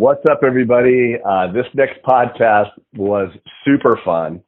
What's up, everybody? This next podcast was super fun,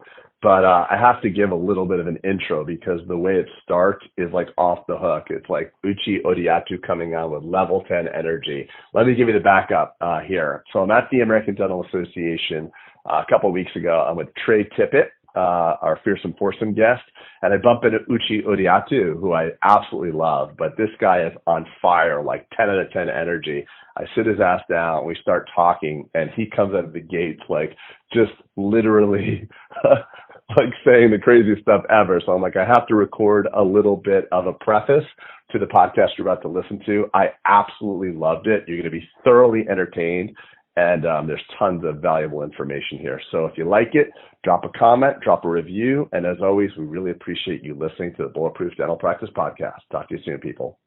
but I have to give a little bit of an intro because the way it starts is like off the hook. It's like Uche Odiatu coming on with level 10 energy. Let me give you the backup here. So I'm at the American Dental Association a couple of weeks ago. I'm with Trey Tippit, our fearsome foursome guest, and I bump into Uche Odiatu, who I absolutely love, but this guy is on fire, like 10 out of 10 energy. I sit his ass down, we start talking, and he comes out of the gates like just literally like saying the craziest stuff ever. So I'm like, I have to record a little bit of a preface to the podcast you're about to listen to. I absolutely loved it. You're going to be thoroughly entertained. And there's tons of valuable information here. So if you like it, drop a comment, drop a review. And as always, we really appreciate you listening to the Bulletproof Dental Practice Podcast. Talk to you soon, people.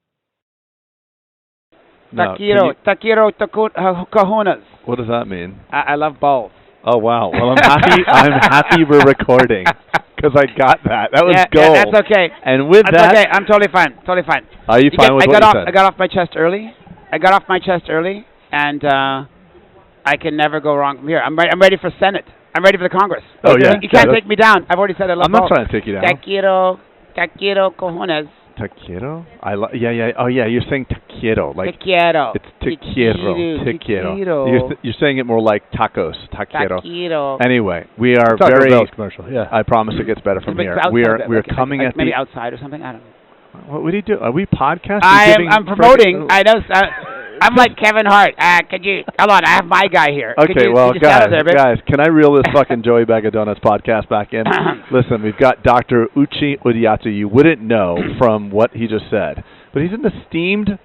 Taquero kahunas. What does that mean? I love balls. Oh, wow. Well, I'm happy we're recording because I got that. That was gold. Yeah, that's okay. And with that's that... okay. I'm totally fine. Totally fine. Are you fine with what you said? I got off my chest early. And... I can never go wrong from here. I'm ready for Senate. I'm ready for the Congress. Oh, yeah. You can't take me down. I've already said I love I'm not trying to take you down. Taquero cojones. Taquero? Yeah. Oh, yeah, you're saying taquero. Like taquero. It's taquero. You're saying it more like tacos. Taquero. Anyway, we are very... commercial, yeah. I promise it gets better from here. We are coming at maybe outside or something. I don't know. What do you do? Are we podcasting? I'm promoting. I know... I'm like Kevin Hart. Could you... Hold on, I have my guy here. Okay, well, guys, can I reel this fucking Joey Bag of Donuts podcast back in? Listen, we've got Dr. Uche Odiatu. You wouldn't know from what he just said, but he's an esteemed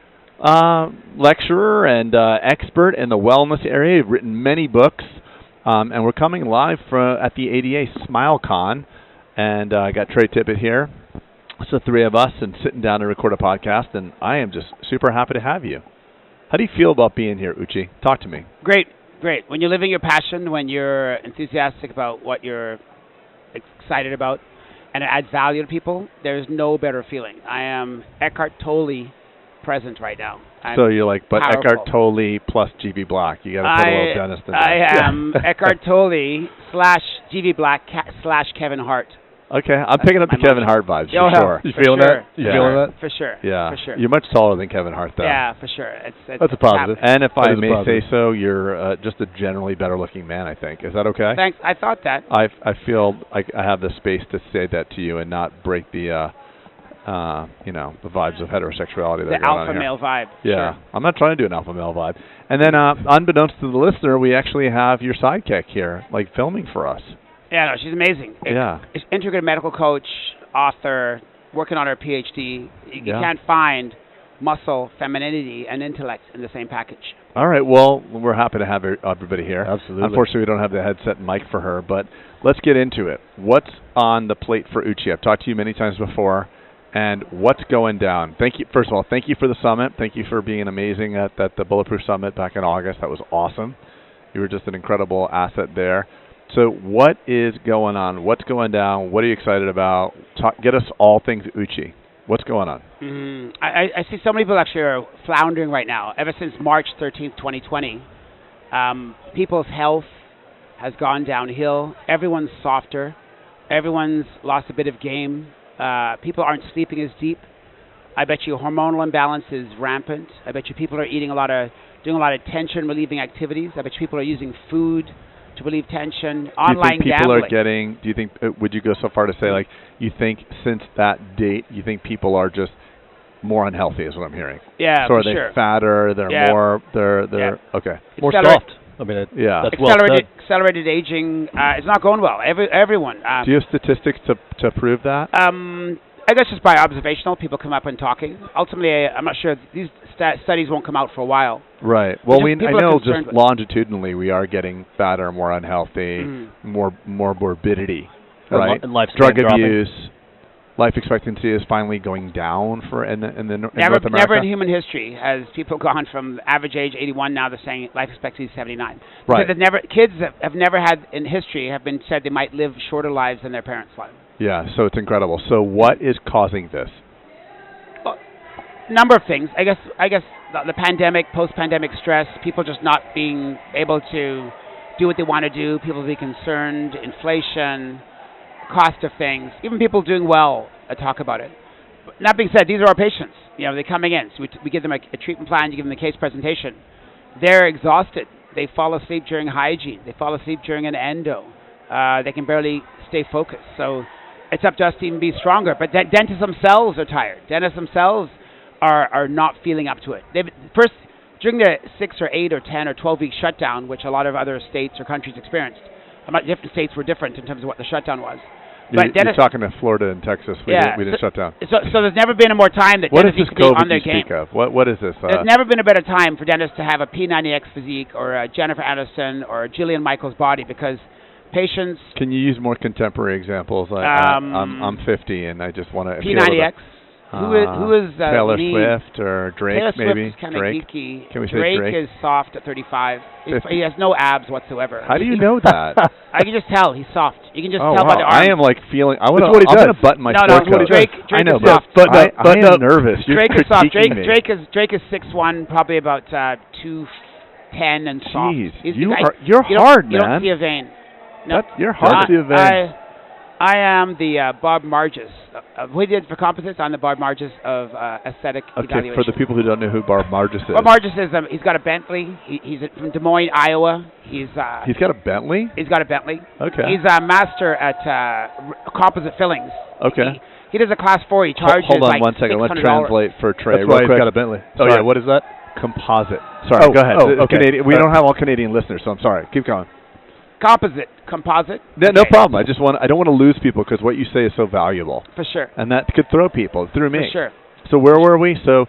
lecturer and expert in the wellness area. He's written many books, and we're coming live at the ADA SmileCon, and I got Trey Tippit here. It's the three of us and sitting down to record a podcast, and I am just super happy to have you. How do you feel about being here, Uche? Talk to me. Great. When you're living your passion, when you're enthusiastic about what you're excited about, and it adds value to people, there's no better feeling. I am Eckhart Tolle present right now. So you're like, but powerful. Eckhart Tolle plus G.V. Black. You got to put a little dentist in there. I am Eckhart Tolle / G.V. Black / Kevin Hart. Okay, I'm picking up the Kevin Hart vibes, for sure. You feeling that? You feeling that? For sure. Yeah. For sure. You're much taller than Kevin Hart, though. Yeah, for sure. That's a positive. And if I may say so, you're just a generally better-looking man, I think. Is that okay? Thanks. I thought that. I feel like I have the space to say that to you and not break the, the vibes of heterosexuality that are going on here. The alpha male vibe. Yeah. Sure. I'm not trying to do an alpha male vibe. And then, unbeknownst to the listener, we actually have your sidekick here, like filming for us. Yeah, no, she's amazing. She's integrative medical coach, author, working on her PhD. You can't find muscle, femininity, and intellect in the same package. All right, well, we're happy to have everybody here. Absolutely. Unfortunately, we don't have the headset and mic for her, but let's get into it. What's on the plate for Uche? I've talked to you many times before, and what's going down? Thank you. First of all, thank you for the summit. Thank you for being amazing at the Bulletproof Summit back in August. That was awesome. You were just an incredible asset there. So what is going on? What's going down? What are you excited about? Get us all things Uche. What's going on? I see so many people actually are floundering right now. Ever since March 13th, 2020, people's health has gone downhill. Everyone's softer. Everyone's lost a bit of game. People aren't sleeping as deep. I bet you hormonal imbalance is rampant. I bet you people are doing a lot of tension-relieving activities. I bet you people are using food to relieve tension, online gambling. Do you think, would you go so far to say, like, you think since that date, you think people are just more unhealthy is what I'm hearing? Yeah, so are for they fatter, they're more, okay. More soft. I mean, that's accelerated aging is not going well. Everyone. Do you have statistics to prove that? I guess just by observational, people come up and talking. Ultimately, I'm not sure. These studies won't come out for a while. Right. Well, I know just longitudinally we are getting fatter, more unhealthy, more morbidity, right? And lifespan drug dropping. abuse, life expectancy is finally going down in North America. Never in human history has people gone from average age 81 now they're saying life expectancy is 79. Right. Kids have never had in history have been said they might live shorter lives than their parents' lives. Yeah, so it's incredible. So what is causing this? Well, number of things. I guess the pandemic, post-pandemic stress, people just not being able to do what they want to do, people being concerned, inflation, cost of things, even people doing well talk about it. But that being said, these are our patients. You know, they're coming in, so we give them a treatment plan, you give them a case presentation. They're exhausted. They fall asleep during hygiene. They fall asleep during an endo. They can barely stay focused. So it's up to us to even be stronger. But dentists themselves are tired. Dentists themselves are not feeling up to it. First, during the 6 or 8 or 10 or 12-week shutdown, which a lot of other states or countries experienced, different states were different in terms of what the shutdown was. But you're talking to Florida and Texas. We didn't shut down. So there's never been a more time that dentists need to be on their game. What is this? There's never been a better time for dentists to have a P90X physique or a Jennifer Aniston or a Jillian Michaels body, because patients... Can you use more contemporary examples? I'm 50 and I just want to... P90X. Who is Taylor Swift or Drake? Taylor maybe Swift's kind of geeky. Can we say Drake? Drake Is soft at 35. He has no abs whatsoever. How do you know that? I can just tell he's soft. You can just tell by the arm. I am like feeling. I'm what he going to button my sport coat. Drake I know, is soft. But I am nervous. Drake You're is soft. critiquing me. Drake is 6'1", probably about 210 and soft. Jeez, you're hard, man. You don't see a vein. No, you're hard to see a vein. I am the Bob Marges. We did for composites. I'm the Bob Marges of aesthetic evaluation. Okay, for the people who don't know who Bob Marges is. Bob Marges is he's got a Bentley. He's from Des Moines, Iowa. He's got a Bentley? He's got a Bentley. Okay. He's a master at composite fillings. Okay. He does a class 4. He charges Hold on like 1 second. Let's $600. translate for Trey. That's why he's got a Bentley. Sorry. Oh, yeah, what is that? Composite. Sorry, go ahead. Okay. Canadian, we don't have all Canadian listeners, so I'm sorry. Keep going. Composite. No problem. I don't want to lose people because what you say is so valuable. For sure. And that could throw people. It threw me. For sure. So where were we? So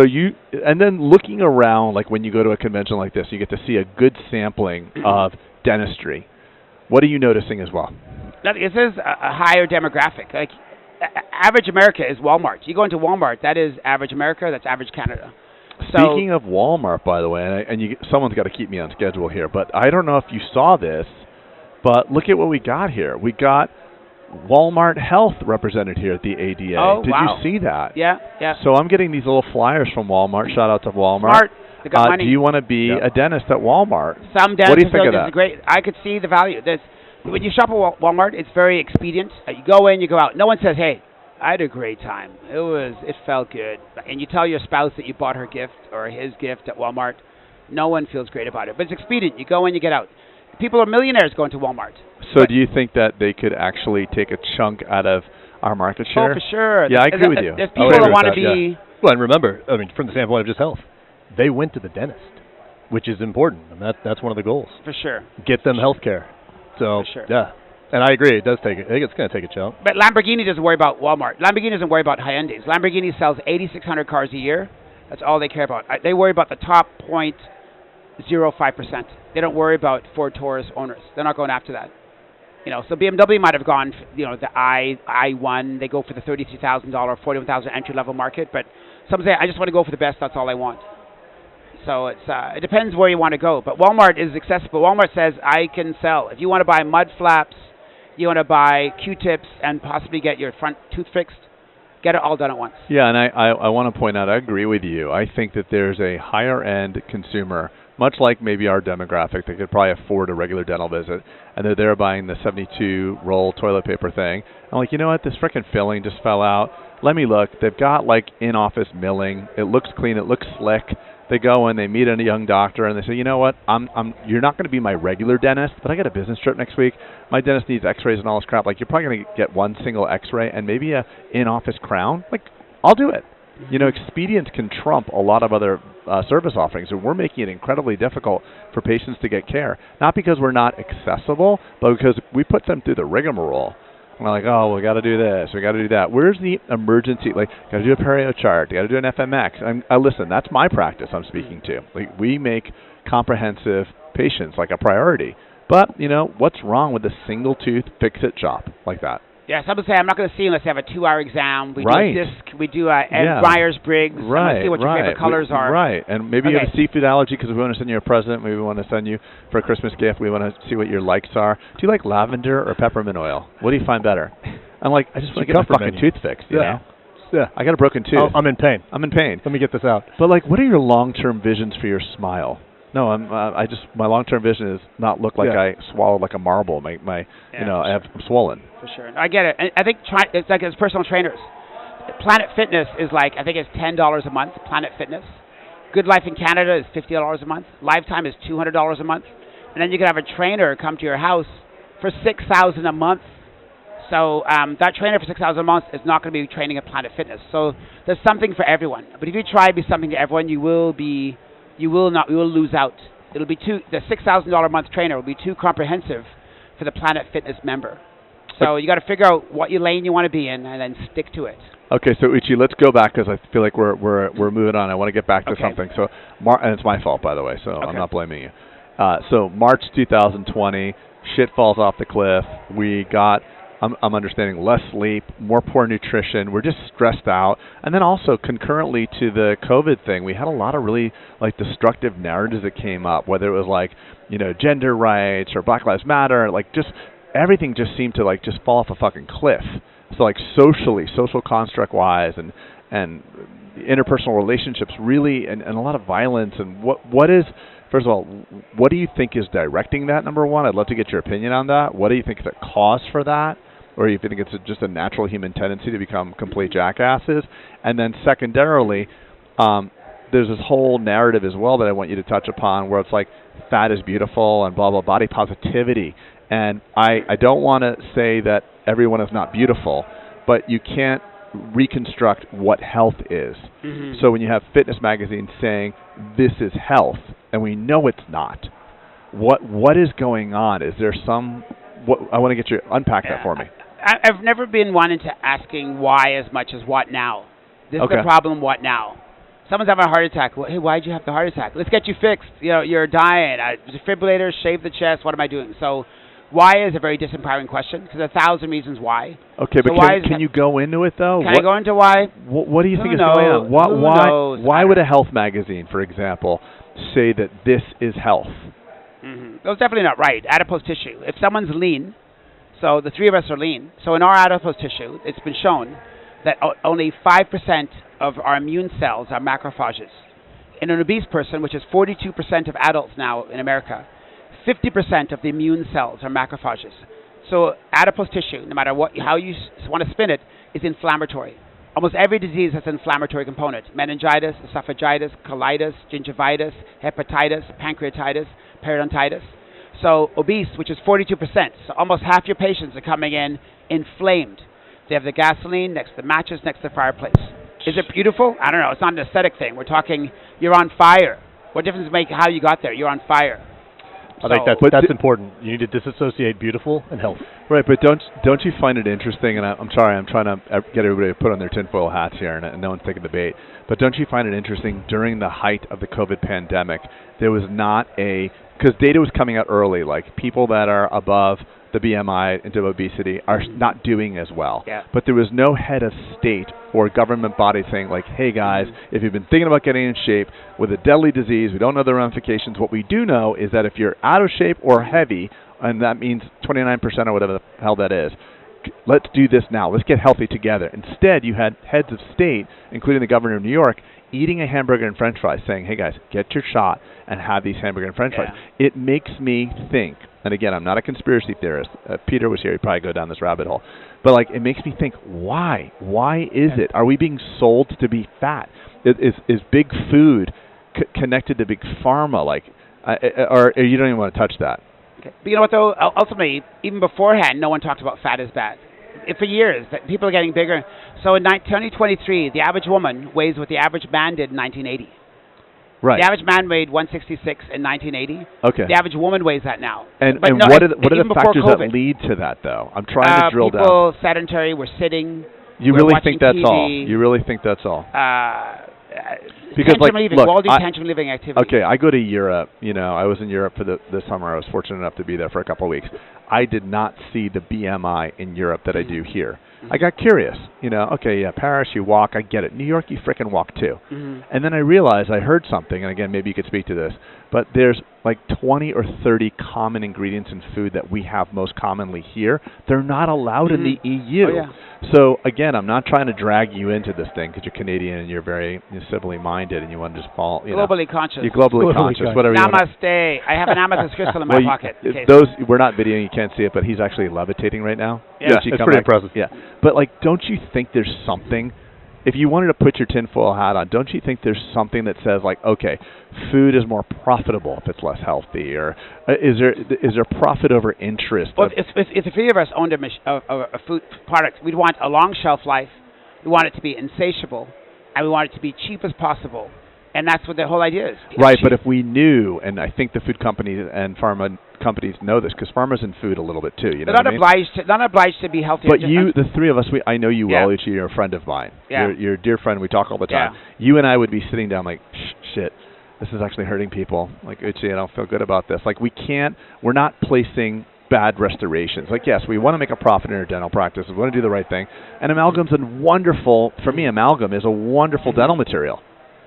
you, and then looking around, like when you go to a convention like this, you get to see a good sampling of dentistry. What are you noticing as well? This is a higher demographic. Like average America is Walmart. You go into Walmart, that is average America. That's average Canada. Speaking of Walmart, by the way, and someone's got to keep me on schedule here, but I don't know if you saw this, but look at what we got here. We got Walmart Health represented here at the ADA. Oh, Did you see that? Yeah. So I'm getting these little flyers from Walmart. Shout out to Walmart. Smart. They got money. Do you want to be a dentist at Walmart? Some dentists. What do you think of that? Great. I could see the value. When you shop at Walmart, it's very expedient. You go in, you go out. No one says, hey, I had a great time. It felt good. And you tell your spouse that you bought her gift or his gift at Walmart. No one feels great about it. But it's expedient. You go in, you get out. People are millionaires going to Walmart. So do you think that they could actually take a chunk out of our market share? Oh, for sure. Yeah, I agree with you. There's people that want to be... Yeah. Well, and remember, I mean, from the standpoint of just health, they went to the dentist, which is important. And that's one of the goals. For sure. Get them health care. So, for sure. Yeah. And I agree, I think it's going to take a chunk. But Lamborghini doesn't worry about Walmart. Lamborghini doesn't worry about Hyundais. Lamborghini sells 8,600 cars a year. That's all they care about. They worry about the top 0.05%. They don't worry about Ford Taurus owners. They're not going after that. So BMW might have gone, the i1. They go for the $33,000, $41,000 entry level market. But some say, I just want to go for the best. That's all I want. So it depends where you want to go. But Walmart is accessible. Walmart says, I can sell. If you want to buy mud flaps, you want to buy Q-tips and possibly get your front tooth fixed, get it all done at once. Yeah, and I want to point out, I agree with you. I think that there's a higher-end consumer, much like maybe our demographic, that could probably afford a regular dental visit, and they're there buying the 72-roll toilet paper thing. I'm like, you know what? This frickin' filling just fell out. Let me look. They've got, in-office milling. It looks clean. It looks slick. They go in, they meet a young doctor, and they say, you know what, you're not going to be my regular dentist, but I got a business trip next week. My dentist needs x-rays and all this crap. You're probably going to get one single x-ray and maybe a in-office crown. I'll do it. Expedience can trump a lot of other service offerings, and we're making it incredibly difficult for patients to get care. Not because we're not accessible, but because we put them through the rigmarole. We're like, oh, we got to do this, we got to do that. Where's the emergency? Got to do a perio chart, got to do an FMX. Listen, that's my practice I'm speaking to. We make comprehensive patients a priority. But, what's wrong with a single tooth fix-it shop like that? Yeah, some say, I'm not going to see unless I have a 2-hour exam. We do a disc, we do a Myers-Briggs. I'm going to see what your favorite colors are. Right, and maybe you have a seafood allergy because we want to send you a present. Maybe we want to send you for a Christmas gift. We want to see what your likes are. Do you like lavender or peppermint oil? What do you find better? I'm I just want to get my fucking tooth fixed, you know? Yeah, I got a broken tooth. Oh, I'm in pain. I'm in pain. Let me get this out. But like, what are your long-term visions for your smile? No, my long-term vision is not look like I swallowed like a marble. I'm swollen. For sure. I get it. And I think it's like as personal trainers. Planet Fitness is like, I think it's $10 a month, Planet Fitness. Good Life in Canada is $50 a month. Lifetime is $200 a month. And then you can have a trainer come to your house for $6,000 a month. So that trainer for $6,000 a month is not going to be training at Planet Fitness. So there's something for everyone. But if you try to be something to everyone, you will lose out. It'll be the $6,000 a month trainer will be too comprehensive for the Planet Fitness member. So you got to figure out what lane you want to be in and then stick to it. Okay, so Uche, let's go back because I feel like we're moving on. I want to get back to something. So, and it's my fault, by the way. So I'm not blaming you. So March 2020, shit falls off the cliff. We got, I'm understanding, less sleep, more poor nutrition. We're just stressed out, and then also concurrently to the COVID thing, we had a lot of really like destructive narratives that came up. Whether it was like gender rights or Black Lives Matter, like just everything just seemed to like just fall off a fucking cliff. So like social construct wise and interpersonal relationships really and a lot of violence and what is, first of all, what do you think is directing that, number one? I'd love to get your opinion on that. What do you think is the cause for that? Or do you think it's just a natural human tendency to become complete jackasses? And then secondarily, there's this whole narrative as well that I want you to touch upon where it's like fat is beautiful and blah, blah, body positivity. And I don't want to say that everyone is not beautiful, but you can't reconstruct what health is. Mm-hmm. So when you have fitness magazines saying this is health, and we know it's not, what is going on? Is there some? I want to get you unpack that for me. I've never been one into asking why as much as what now. This is the problem. What now? Someone's having a heart attack. Well, hey, why'd you have the heart attack? Let's get you fixed. You're dying. Defibrillator, shave the chest. What am I doing? So. Why is a very disempowering question because 1,000 reasons why. Okay, but can you go into it though? Can I go into why? What do you think is going on? Why would a health magazine, for example, say that this is health? Mm-hmm. That's definitely not right. Adipose tissue. If someone's lean, so the three of us are lean. So in our adipose tissue, it's been shown that only 5% of our immune cells are macrophages. In an obese person, which is 42% of adults now in America, 50% of the immune cells are macrophages. So adipose tissue, no matter how you want to spin it, is inflammatory. Almost every disease has an inflammatory component. Meningitis, esophagitis, colitis, gingivitis, hepatitis, pancreatitis, periodontitis. So obese, which is 42%, so almost half your patients are coming in inflamed. They have the gasoline next to the matches, next to the fireplace. Is it beautiful? I don't know. It's not an aesthetic thing. We're talking you're on fire. What difference does it make how you got there? You're on fire. I think that's important. You need to disassociate beautiful and health. Right, but don't you find it interesting, and I'm sorry, I'm trying to get everybody to put on their tinfoil hats here, and no one's taking the bait, but don't you find it interesting, during the height of the COVID pandemic, there was not because data was coming out early, like people that are above the BMI into obesity are not doing as well. Yeah. But there was no head of state or government body saying like, hey guys, if you've been thinking about getting in shape with a deadly disease, we don't know the ramifications. What we do know is that if you're out of shape or heavy, and that means 29% or whatever the hell that is, let's do this now. Let's get healthy together. Instead, you had heads of state, including the governor of New York, eating a hamburger and french fries, saying, hey guys, get your shot and have these hamburger and french fries. It makes me think, and again, I'm not a conspiracy theorist. Peter was here. He'd probably go down this rabbit hole. But like, it makes me think, why? Why is it? Are we being sold to be fat? Is big food connected to big pharma? Like, or you don't even want to touch that? Okay. But you know what, though? Ultimately, even beforehand, no one talked about fat as bad. For years, people are getting bigger. So in 2023, the average woman weighs what the average man did in 1980. Right. The average man weighed 166 in 1980. Okay. The average woman weighs that now. And what are the factors that lead to that, though? I'm trying to drill down. People sedentary, we're sitting. You really think that's all? You really think that's all? Because living, tension living activity. Okay, I go to Europe. I was in Europe for this summer. I was fortunate enough to be there for a couple of weeks. I did not see the BMI in Europe that I do here. I got curious, okay, yeah, Paris, you walk, I get it. New York, you frickin' walk too. And then I realized I heard something, and again, maybe you could speak to this, but there's like 20 or 30 common ingredients in food that we have most commonly here. They're not allowed in the EU. Oh, yeah. So, again, I'm not trying to drag you into this thing because you're Canadian and you're very civilly minded and you want to just fall. Globally conscious. You're globally conscious, whatever you want. Namaste. I have an amethyst crystal in my pocket. We're not videoing, you can't see it, but he's actually levitating right now. Yeah, it's pretty impressive. Yeah. But, don't you think there's something, if you wanted to put your tinfoil hat on, don't you think there's something that says, okay, food is more profitable if it's less healthy, or is there profit over interest? Well, if the three of us owned a food product, we'd want a long shelf life, we want it to be insatiable, and we want it to be cheap as possible. And that's what the whole idea is. Right, but if we knew, and I think the food companies and pharma companies know this, because pharma's in food a little bit too. They're not obliged to be healthy. But the three of us, I know you well, Uche, you're a friend of mine. Yeah. You're a dear friend. We talk all the time. Yeah. You and I would be sitting down like, shit, this is actually hurting people. Uche, I don't feel good about this. We're not placing bad restorations. Yes, we want to make a profit in our dental practice. We want to do the right thing. And amalgam is a wonderful dental material.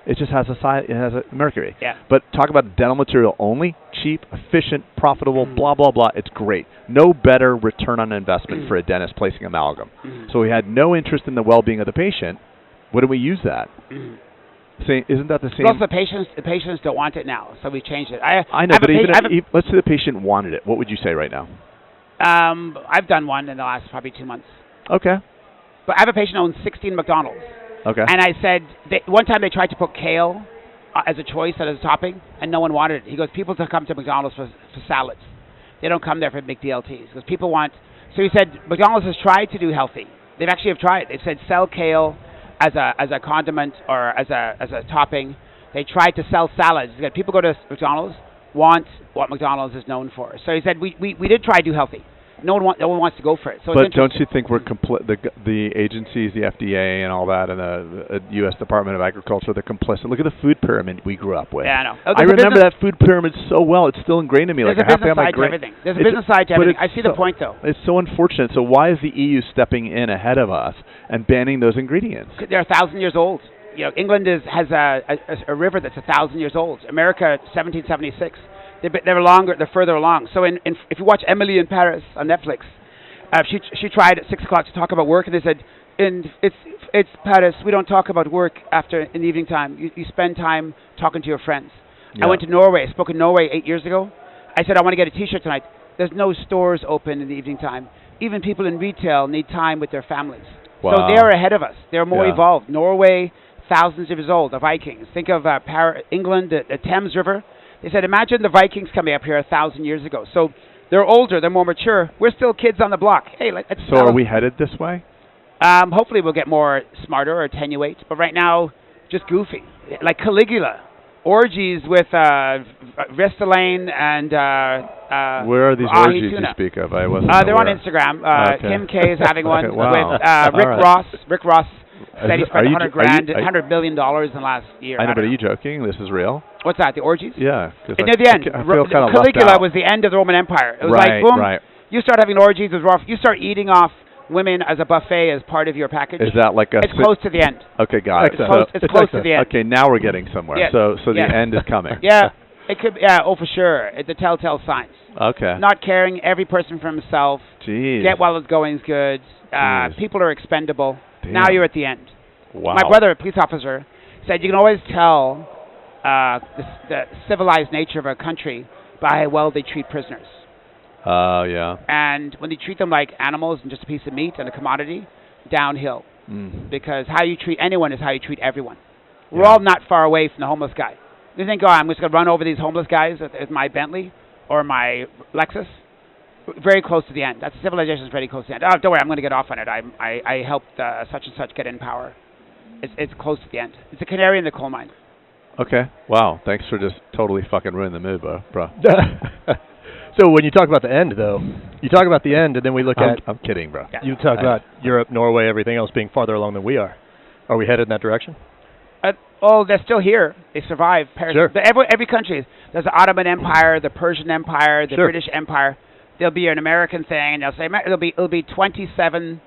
It just has a mercury. Yeah. But talk about dental material only, cheap, efficient, profitable, blah, blah, blah. It's great. No better return on investment for a dentist placing amalgam. So we had no interest in the well-being of the patient. What do we use that? Isn't that the same? Plus, the patients don't want it now, so we changed it. I know, but let's say the patient wanted it. What would you say right now? I've done one in the last probably 2 months. Okay. But I have a patient who owns 16 McDonald's. Okay. And I said, one time they tried to put kale as a choice, as a topping, and no one wanted it. He goes, people come to McDonald's for salads. They don't come there for big DLTs. Because people want... So he said, McDonald's has tried to do healthy. They actually have tried. They've said, sell kale as a condiment or as a topping. They tried to sell salads. He said, people go to McDonald's, want what McDonald's is known for. So he said, we did try to do healthy. No one wants to go for it. So but don't you think we're the agencies, the FDA and all that, and the U.S. Department of Agriculture, they're complicit? Look at the food pyramid we grew up with. Yeah, I know. I remember that food pyramid so well. It's still ingrained in me. There's a business side to everything. There's a business side to everything. I see the point, though. It's so unfortunate. So why is the EU stepping in ahead of us and banning those ingredients? They're 1,000 years old. England has a river that's 1,000 years old. America, 1776. They're longer. They're further along. So if you watch Emily in Paris on Netflix, she tried at 6 o'clock to talk about work, and they said, it's Paris. We don't talk about work in the evening time. You spend time talking to your friends. Yeah. I went to Norway. I spoke in Norway 8 years ago. I said I want to get a T-shirt tonight. There's no stores open in the evening time. Even people in retail need time with their families. Wow. So they're ahead of us. They're more evolved. Norway, thousands of years old. The Vikings. Think of England, the Thames River. They said, imagine the Vikings coming up here 1,000 years ago. So they're older, they're more mature. We're still kids on the block. Hey, so are we headed this way? Hopefully we'll get more smarter or attenuate. But right now, just goofy. Like Caligula. Orgies with Restylane and... where are these orgies you speak of? I wasn't They're on Instagram. Okay. Kim K is having one with Rick Ross. Rick Ross said he spent $100 million in the last year. I know, but are you joking? This is real? What's that, the orgies? Yeah. Near the end. I feel kind of Caligula was the end of the Roman Empire. It was boom, you start having orgies with rough. You start eating off women as a buffet as part of your package. Is that like a... It's close to the end. Okay, got it. It's close to the end. Okay, now we're getting somewhere. Yes. So the end is coming. Yeah. It could, for sure. The telltale signs. Okay. Not caring, every person for himself. Jeez. Get while it's going is good. People are expendable. Damn. Now you're at the end. Wow. My brother, a police officer, said you can always tell the civilized nature of a country by how well they treat prisoners. Oh, yeah. And when they treat them like animals and just a piece of meat and a commodity, downhill. Because how you treat anyone is how you treat everyone. We're all not far away from the homeless guy. You think, I'm just going to run over these homeless guys with my Bentley or my Lexus? Very close to the end. That civilization is very close to the end. Oh, don't worry, I'm going to get off on it. I helped such and such get in power. It's close to the end. It's a canary in the coal mine. Okay. Wow. Thanks for just totally fucking ruining the mood, bro. So when you talk about the end, though, you talk about the end, and then we look at... I'm kidding, bro. Yeah. You talk about Europe, Norway, everything else being farther along than we are. Are we headed in that direction? They're still here. They survived. Paris. Sure. Every country. There's the Ottoman Empire, the Persian Empire, the British Empire. there'll be an American thing, and they'll say it'll be 27-23,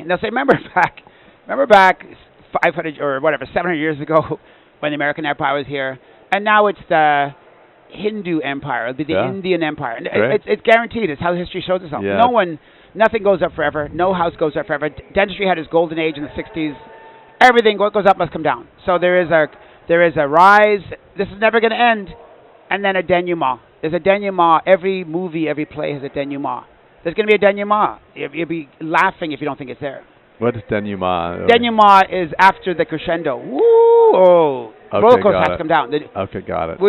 and they'll say, remember back 500 or whatever 700 years ago when the American Empire was here, and now it's the Hindu Empire, it'll be the Indian Empire, and it's guaranteed. It's how history shows itself. Yeah. Nothing goes up forever. No house goes up forever. Dentistry had its golden age in the 60s. Everything what goes up must come down. So there is a rise. This is never going to end. And then a denouement. There's a denouement. Every movie, every play has a denouement. There's going to be a denouement. You'll be laughing if you don't think it's there. What is denouement? Denouement is after the crescendo. Woo! Oh. Okay, roller coaster has to come down. Okay, got it.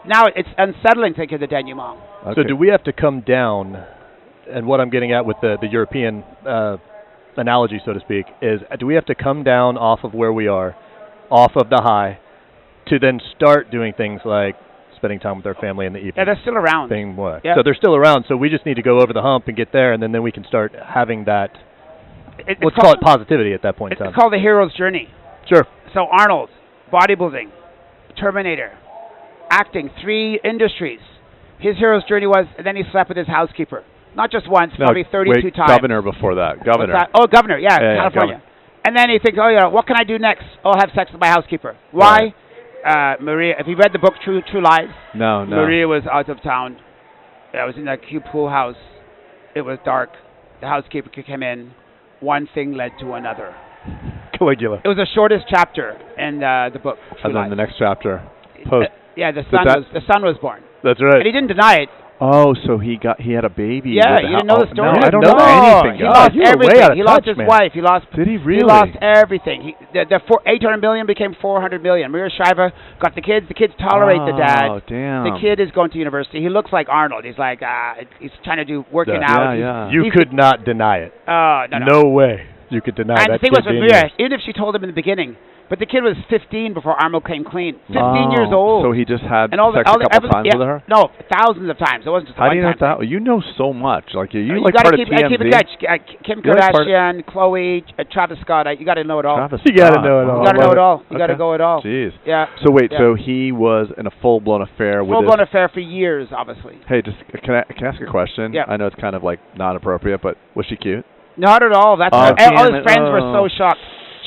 Now it's unsettling to think of the denouement. Okay. So do we have to come down? And what I'm getting at with the European analogy, so to speak, is do we have to come down off of where we are, off of the high, to then start doing things like spending time with our family in the evening? Yeah, they're still around. Yeah. So they're still around, so we just need to go over the hump and get there, and then we can start having that, let's call it positivity at that point in time. It's called the hero's journey. Sure. So Arnold, bodybuilding, Terminator, acting, 3 industries. His hero's journey was, and then he slept with his housekeeper. Not just once, probably 32 times. Governor before that. Governor. Oh, governor, California. Governor. And then he thinks, what can I do next? Oh, I'll have sex with my housekeeper. Why? Right. Maria, if you read the book True Lies, no. Maria was out of town. I was in that cute pool house. It was dark. The housekeeper came in. One thing led to another. Caligula. It was the shortest chapter in the book. And then the next chapter. Post. The son was born. That's right. And he didn't deny it. Oh, so he had a baby. Yeah, you didn't know the story. No, I don't know anything. He lost everything. He lost his man. wife. He lost. Did he really? He lost everything. The 800 million became 400 million. Maria Shriver got the kids. The kids tolerate the dad. Oh, damn. The kid is going to university. He looks like Arnold. He's like he's trying to do working out. Yeah. You could not deny it. No way you could deny that. And the thing was with Maria, even if she told him in the beginning. But the kid was 15 before Arnold came clean. 15 years old. So he just had and sex a couple times with her? No, thousands of times. It wasn't just How one do you know time. that? You know so much. Like you you like gotta part keep, of TMZ. keep in touch. Kim Kardashian, Khloe, Travis Scott. You got to know it all. You got to know it all. You got to know it all. You got to go it all. Jeez. Yeah. So wait. So he was in a full-blown affair with full-blown affair for years, obviously. Hey, can I ask a question? Yeah. I know it's kind of like not appropriate, but was she cute? Not at all. That's all his friends were so shocked.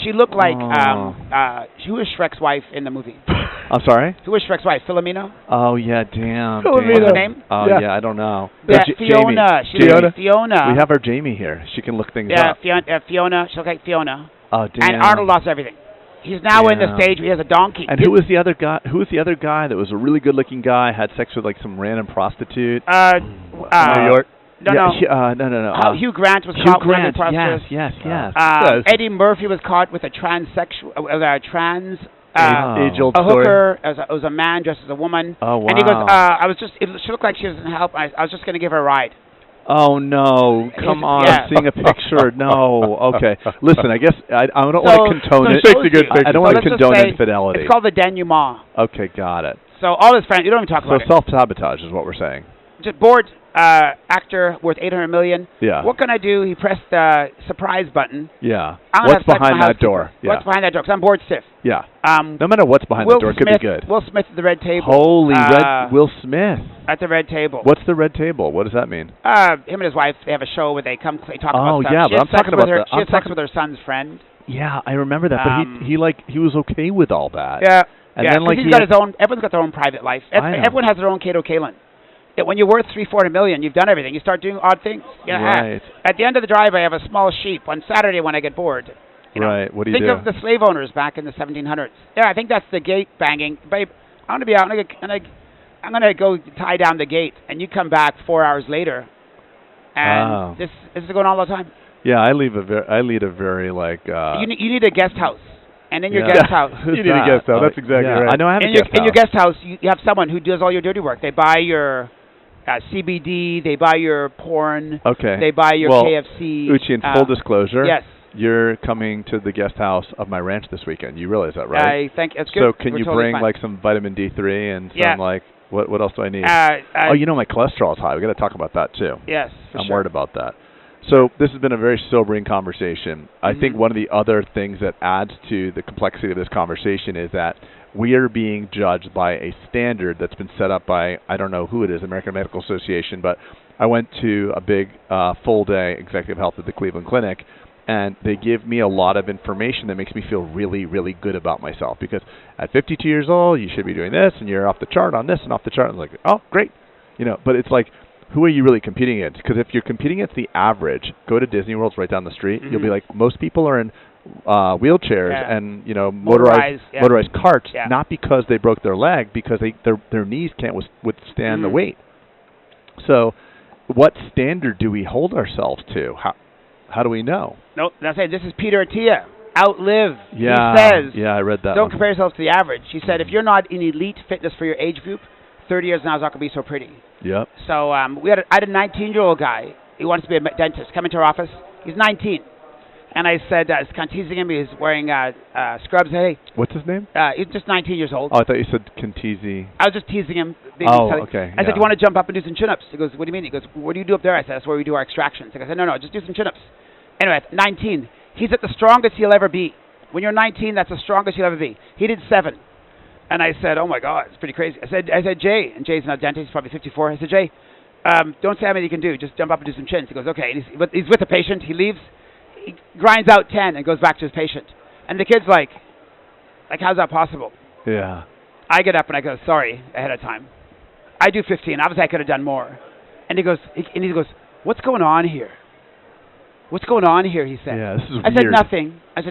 She looked like who was Shrek's wife in the movie? I'm sorry? Who was Shrek's wife? Philomena? Oh yeah, damn. What's her name? Oh yeah, I don't know. Yeah, Fiona. Fiona. We have our Jamie here. She can look things up. Fiona. She looked like Fiona. Oh damn. And Arnold lost everything. He's now in the stage where he has a donkey. And who was the other guy? Who was the other guy that was a really good-looking guy? Had sex with like some random prostitute. New York. No. Hugh Grant was caught with a prostitute. Yes. Eddie Murphy was caught with a transsexual, age-old a story. hooker. It was a man dressed as a woman. Oh wow. And he goes, she looked like she was in help. I was just going to give her a ride. Oh no! Come on, seeing a picture. No. Okay. Listen, I guess I don't want to condone it. I don't want to condone infidelity. It's called the denouement. Okay, got it. So all his friends, you don't even talk about it. So self-sabotage is what we're saying. Just bored actor worth 800 million. Yeah. What can I do? He pressed the surprise button. Yeah. What's behind that door? Yeah. What's behind that door? Because I'm bored stiff. Yeah. No matter what's behind the door, it could be good. Will Smith at the red table. Holy Will Smith. At the red table. What's the red table? What does that mean? Him and his wife, they have a show where they talk about stuff. Oh yeah, but I'm talking about she had sex with her son's friend. Yeah, I remember that. But he was okay with all that. Yeah. And then he's got his own. Everyone's got their own private life. Everyone has their own Kato Kalin. When you're worth $300-400 million, you've done everything. You start doing odd things. Right. At the end of the drive, I have a small sheep. On Saturday, when I get bored, right. What do you do? Think of the slave owners back in the 1700s. Yeah, I think that's the gate banging. Babe, I'm gonna be out. I'm gonna go tie down the gate, and you come back 4 hours later, and this is going on all the time. Yeah, I lead a very like. You need a guest house. And in your guest house, you need a guest house. That's exactly right. I know I have a guest house. In your guest house, you have someone who does all your dirty work. They buy your CBD. They buy your porn. Okay. They buy your KFC. Uche, in full disclosure, yes, you're coming to the guest house of my ranch this weekend. You realize that, right? I think it's good. So can you bring like some vitamin D3 and some like what else do I need? My cholesterol is high. We got to talk about that too. Yes, I'm worried about that. So this has been a very sobering conversation. I think one of the other things that adds to the complexity of this conversation is that we are being judged by a standard that's been set up by, I don't know who it is, American Medical Association, but I went to a big full-day executive health at the Cleveland Clinic, and they give me a lot of information that makes me feel really, really good about myself, because at 52 years old, you should be doing this, and you're off the chart on this and off the chart. I'm like, oh, great. But it's like, who are you really competing against? Because if you're competing against the average, go to Disney World's right down the street. You'll be like, most people are in wheelchairs and motorized carts, not because they broke their leg, because their knees can't withstand the weight. So, what standard do we hold ourselves to? How do we know? No, that's it. This is Peter Attia. Outlive. Yeah, he says. Yeah, I read that. Don't compare yourself to the average. He said, if you're not in elite fitness for your age group, 30 years now is not going to be so pretty. Yep. So I had a 19-year-old guy. He wants to be a dentist. Come into our office. He's 19. And I said, I was kind of teasing him. He's wearing scrubs. Hey. What's his name? He's just 19 years old. Oh, I thought you said Kenteezy. I was just teasing him. Okay. I said, you want to jump up and do some chin-ups? He goes, what do you mean? He goes, what do you do up there? I said, that's where we do our extractions. I said, no, just do some chin-ups. Anyway, at 19, he's at the strongest he'll ever be. When you're 19, that's the strongest you'll ever be. He did 7. And I said, oh, my God, it's pretty crazy. I said, Jay, and Jay's not a dentist, he's probably 54. I said, Jay, don't say how many you can do. Just jump up and do some chins. He goes, okay. And he's with a patient. He leaves. He grinds out 10 and goes back to his patient. And the kid's like, how's that possible? Yeah. I get up and I go, sorry, ahead of time. I do 15. Obviously, I could have done more. And he goes, what's going on here? What's going on here, he said. Yeah, this is weird. I said,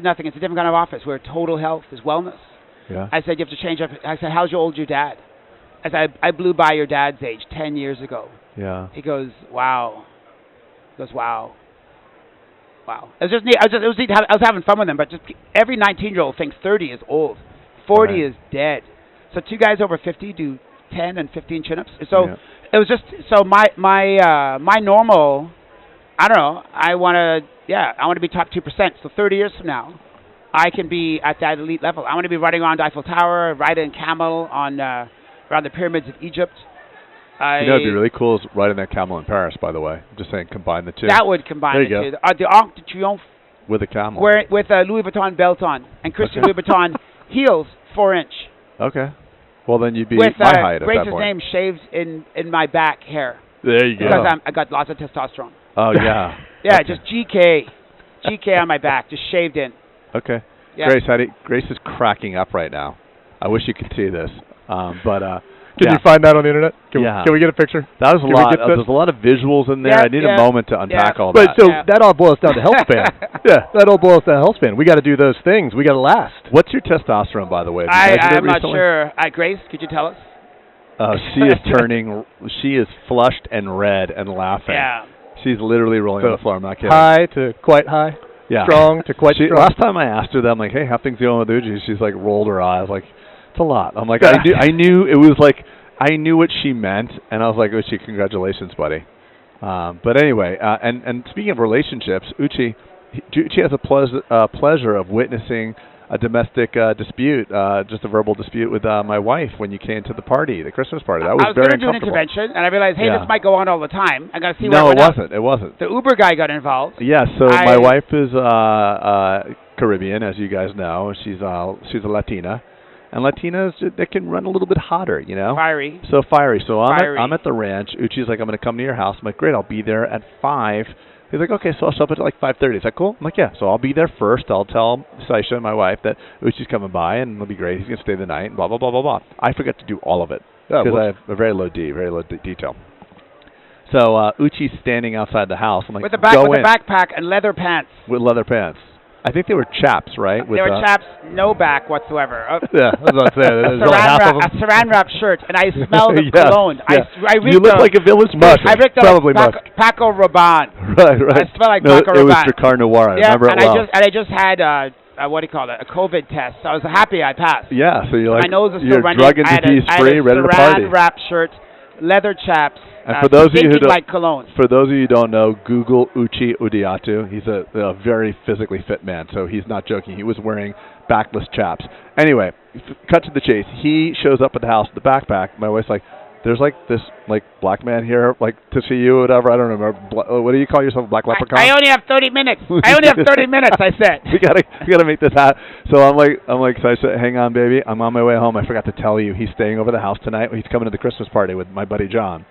nothing. It's a different kind of office where total health is wellness. Yeah. I said, you have to change up. I said, how's your dad? I said, I blew by your dad's age 10 years ago. Yeah. He goes, wow. Wow. It was just neat. I was having fun with him, but just every 19-year-old thinks 30 is old. 40 is dead. So 2 guys over 50 do 10 and 15 chin-ups. So it was just, so my normal, I don't know, I want to be top 2%. So 30 years from now, I can be at that elite level. I want to be riding around Eiffel Tower, riding camel on around the pyramids of Egypt. It'd be really cool is riding that camel in Paris, by the way. I'm just saying, combine the two. That would combine the two. The Arc de Triomphe. With a camel. With a Louis Vuitton belt on. And Christian Louis Vuitton heels 4-inch. Okay. Well, then you'd be my height at Grace's that point. name shaved in my back hair. There you go. Because I got lots of testosterone. Oh, yeah. Yeah, okay. Just GK on my back, just shaved in. Okay. Yeah. Grace is cracking up right now. I wish you could see this. Can you find that on the internet? Can we get a picture? That was a lot. There's a lot of visuals in there. I need a moment to unpack all that. But that all boils down to health span. That all boils down to health span. We got to do those things. We got to last. What's your testosterone, by the way? I'm not sure. Grace, could you tell us? She is she is flushed and red and laughing. Yeah. She's literally rolling on the floor. I'm not kidding. High to quite high. Yeah. Strong to quite strong. Last time I asked her that, I'm like, hey, how things going with Uche? She's like rolled her eyes like, it's a lot. I'm like, I knew it was like, I knew what she meant, and I was like, Uche, congratulations, buddy. But anyway, and speaking of relationships, Uche has a pleasure of witnessing a domestic dispute, just a verbal dispute with my wife when you came to the party, the Christmas party. That was very uncomfortable. I was going to do an intervention, and I realized, hey, this might go on all the time. I got to see where it went. No, it wasn't. The Uber guy got involved. Yeah, so my wife is Caribbean, as you guys know. She's a Latina. And Latinas, they can run a little bit hotter, you know? Fiery. So fiery. So I'm at the ranch. Uche's like, I'm going to come to your house. I'm like, great, I'll be there at 5. He's like, okay, so I'll show up at like 5:30. Is that cool? I'm like, yeah. So I'll be there first. I'll tell Saisha, my wife, that Uche's coming by, and it'll be great. He's going to stay the night, and blah, blah, blah, blah, blah. I forgot to do all of it because I have a very low detail. So Uche's standing outside the house. I'm like, with a backpack and leather pants. With leather pants. I think they were chaps, right? They were chaps, no back whatsoever. Yeah, that's what I'm saying. A saran wrap shirt, and I smelled the cologne. Yeah. You look like a village musk. Probably musk. Paco Rabanne. Right. I smell like Paco Rabanne. It was Dracar Noir. I remember it well. I just had what do you call it? A COVID test. So I was happy I passed. Yeah, so you're like, my nose is still running. Drug and disease free, ready to party. Saran wrap shirt, leather chaps. And for those of you who don't know, Google Uche Odiatu. He's a very physically fit man, so he's not joking. He was wearing backless chaps. Anyway, cut to the chase. He shows up at the house with the backpack. My wife's like, there's like this like black man here, like to see you or whatever. I don't remember. What do you call yourself, a black leprechaun? I only have 30 minutes. I only have 30 minutes, I said. we gotta make this happen. So I'm like, so I said, hang on, baby. I'm on my way home. I forgot to tell you, he's staying over the house tonight. He's coming to the Christmas party with my buddy John.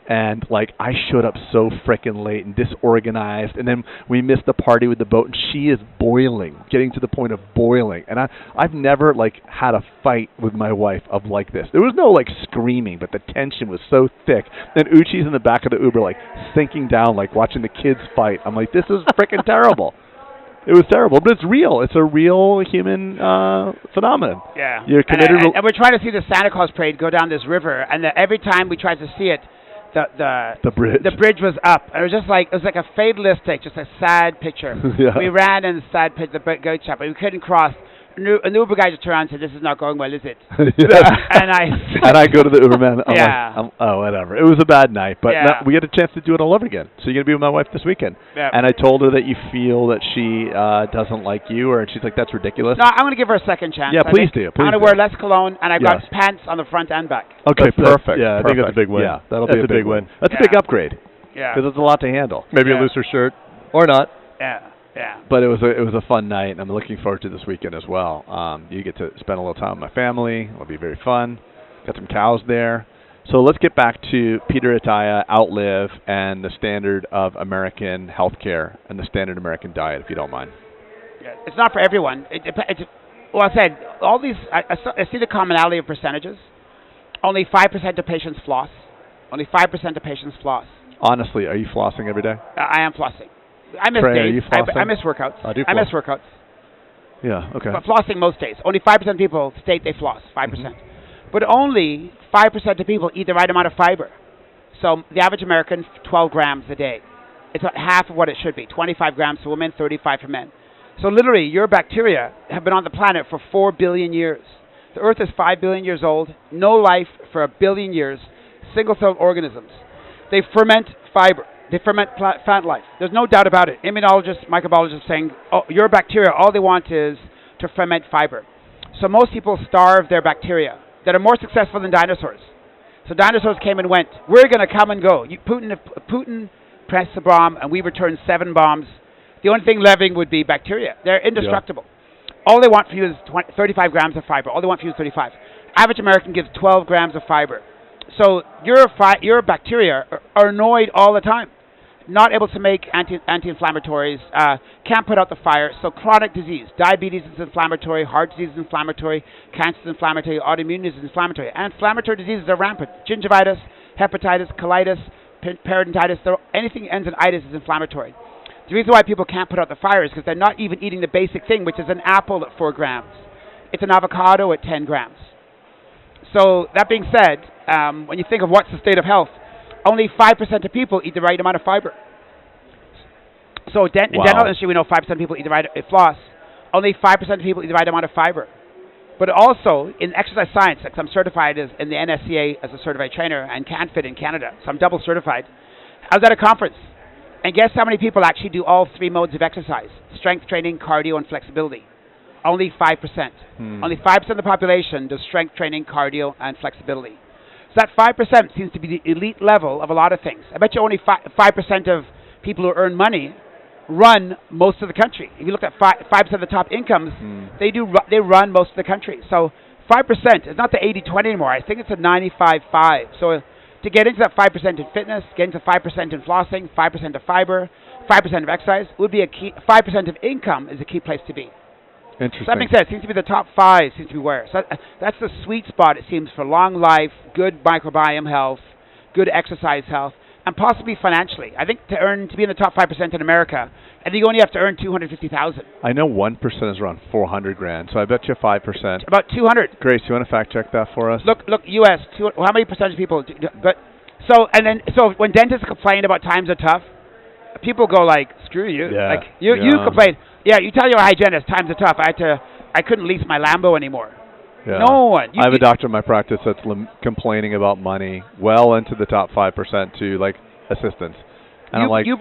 And, like, I showed up so frickin' late and disorganized. And then we missed the party with the boat. And she is boiling, getting to the point of boiling. And I've never, like, had a fight with my wife of like this. There was no, like, screaming, but the tension was so thick. And Uche's in the back of the Uber, like, sinking down, like, watching the kids fight. I'm like, this is frickin' terrible. It was terrible, but it's real. It's a real human phenomenon. Yeah. You're committed. And we're trying to see the Santa Claus parade go down this river. And every time we tried to see it, the bridge was up. It was just like a fatalistic, just a sad picture. Yeah. We ran in the sad picture, the goat shop, but we couldn't cross. And the Uber guy just turned around and said, "This is not going well, is it?" and I go to the Uberman. I'm yeah. like, oh, whatever. It was a bad night, but yeah. We had a chance to do it all over again. So you're gonna be with my wife this weekend. Yeah. And I told her that you feel that she doesn't like you, or she's like, that's ridiculous. No, I'm gonna give her a second chance. Yeah, please do. I'm gonna wear less cologne, and I've got Yes. pants on the front and back. Okay, perfect. Yeah, I think that's a big win. Yeah, that'll be a big win. That's a big upgrade. Yeah. Because it's a lot to handle. Maybe a looser shirt, or not. Yeah. Yeah. But it was a fun night, and I'm looking forward to this weekend as well. You get to spend a little time with my family. It'll be very fun. Got some cows there. So let's get back to Peter Attia, Outlive, and the standard of American healthcare and the standard American diet, if you don't mind. Yeah. It's not for everyone. Well, I said all these. I see the commonality of percentages. Only 5% of patients floss. Only 5% of patients floss. Honestly, are you flossing every day? I am flossing. I miss Trey, days. are you flossing? I miss workouts. I miss workouts. Yeah, okay. But flossing most days. Only 5% of people state they floss. 5%. Mm-hmm. But only 5% of people eat the right amount of fiber. So the average American, 12 grams a day. It's half of what it should be. 25 grams for women, 35 for men. So literally, your bacteria have been on the planet for 4 billion years. The Earth is 5 billion years old. No life for 1 billion years. Single-celled organisms. They ferment fiber. They ferment plant life. There's no doubt about it. Immunologists, microbiologists saying, oh, your bacteria, all they want is to ferment fiber. So most people starve their bacteria that are more successful than dinosaurs. So dinosaurs came and went. We're going to come and go. Putin pressed the bomb, and we returned 7 bombs. The only thing living would be bacteria. They're indestructible. Yeah. All they want from you is 35 grams of fiber. All they want from you is 35. Average American gives 12 grams of fiber. So your bacteria are annoyed all the time. Not able to make anti-inflammatories, can't put out the fire. So chronic disease, diabetes is inflammatory, heart disease is inflammatory, cancer is inflammatory, autoimmune is inflammatory. And inflammatory diseases are rampant. Gingivitis, hepatitis, colitis, periodontitis, anything that ends in itis is inflammatory. The reason why people can't put out the fire is because they're not even eating the basic thing, which is an apple at 4 grams. It's an avocado at 10 grams. So that being said, when you think of what's the state of health, only 5% of people eat the right amount of fiber. So in dental industry, we know 5% of people eat the right floss. Only 5% of people eat the right amount of fiber. But also, in exercise science, because I'm certified in the NSCA as a certified trainer and CanFit in Canada, so I'm double certified. I was at a conference, and guess how many people actually do all 3 modes of exercise? Strength training, cardio, and flexibility. Only 5%. Only 5% of the population does strength training, cardio, and flexibility. So that 5% seems to be the elite level of a lot of things. I bet you only 5% of people who earn money run most of the country. If you look at 5% of the top incomes, they run most of the country. So 5% is not the 80-20 anymore. I think it's a 95-5. So to get into that 5% in fitness, get into 5% in flossing, 5% of fiber, 5% of exercise would be a key. 5% of income is a key place to be. Interesting. So that makes sense. It seems to be the top 5 seems to be where. So that's the sweet spot, it seems, for long life, good microbiome health, good exercise health, and possibly financially. I think to be in the top 5% in America, I think you only have to earn $250,000. I know 1% is around 400 grand, so I bet you 5%. About 200. Grace, you want to fact check that for us? Look, U.S. How many percentage of people? So when dentists complain about times are tough, people go like, "Screw you!" Yeah. Like you complain. Yeah, you tell your hygienist times are tough. I couldn't lease my Lambo anymore. Yeah. No one. I have a doctor in my practice that's complaining about money well into the top 5% to like assistants. And I'm like, you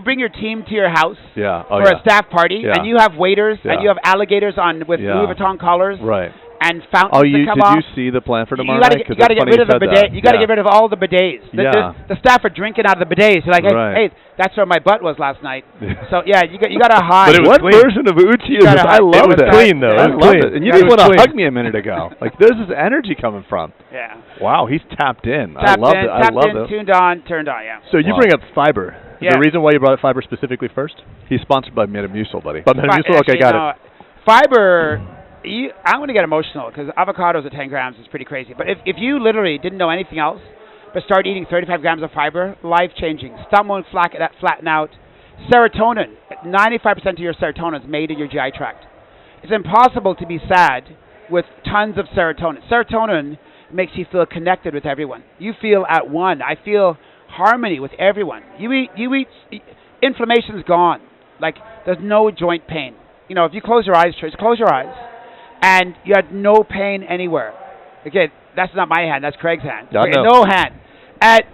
bring your team to your house for a staff party, and you have waiters and you have alligators with Louis Vuitton collars. Right. and fountains that come did off. you see the plan for tomorrow You night? got to get rid of the bidet. You got to get rid of all the bidets. The staff are drinking out of the bidets. You're like, hey, that's where my butt was last night. So yeah, you got to hide. But what version of Uche is this? I love it. It was clean though. I love it. And you didn't want to hug me a minute ago. Like, there's this energy coming from. Yeah. Wow, he's tapped in. I love it. Tuned on, turned on. Yeah. So you bring up fiber. Yeah. The reason why you brought up fiber specifically first? He's sponsored by Metamucil, buddy. By Metamucil? Okay, got it. Fiber, I'm going to get emotional because avocados at 10 grams is pretty crazy. But if you literally didn't know anything else, but start eating 35 grams of fiber, life-changing. Stomach won't flatten out. Serotonin, 95% of your serotonin is made in your GI tract. It's impossible to be sad with tons of serotonin. Serotonin makes you feel connected with everyone. You feel at one. I feel harmony with everyone. You eat, inflammation's gone. Like, there's no joint pain. You know, if you close your eyes, close your eyes, and you had no pain anywhere. Okay, that's not my hand, that's Craig's hand. No hand.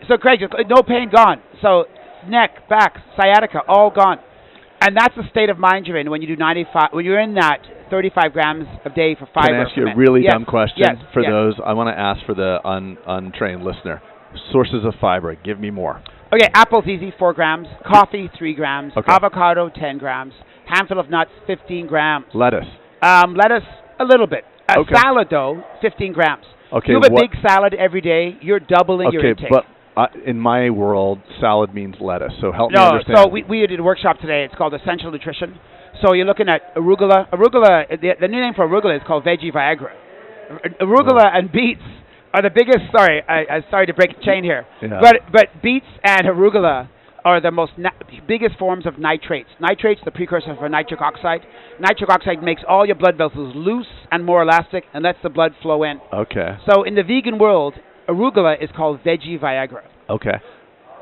So Craig, no pain, gone. So neck, back, sciatica, all gone. And that's the state of mind you're in when you do 95, when you're in that 35 grams a day for fiber. Can I ask you a really dumb question for those? I want to ask for the untrained listener. Sources of fiber, give me more. Okay, apple's easy, 4 grams. Coffee, 3 grams. Okay. Avocado, 10 grams. Handful of nuts, 15 grams. Lettuce. Lettuce, a little bit. Salad, though, 15 grams. Okay. You have a big salad every day, you're doubling your intake. Okay, but in my world, salad means lettuce. So help me understand. So we did a workshop today. It's called Essential Nutrition. So you're looking at arugula. Arugula, the new name for arugula is called Veggie Viagra. Arugula and beets are the biggest. Sorry, sorry to break the chain here. Yeah. But beets and arugula are the most biggest forms of nitrates. Nitrates, the precursor for nitric oxide. Nitric oxide makes all your blood vessels loose and more elastic and lets the blood flow in. Okay. So in the vegan world, arugula is called Veggie Viagra. Okay.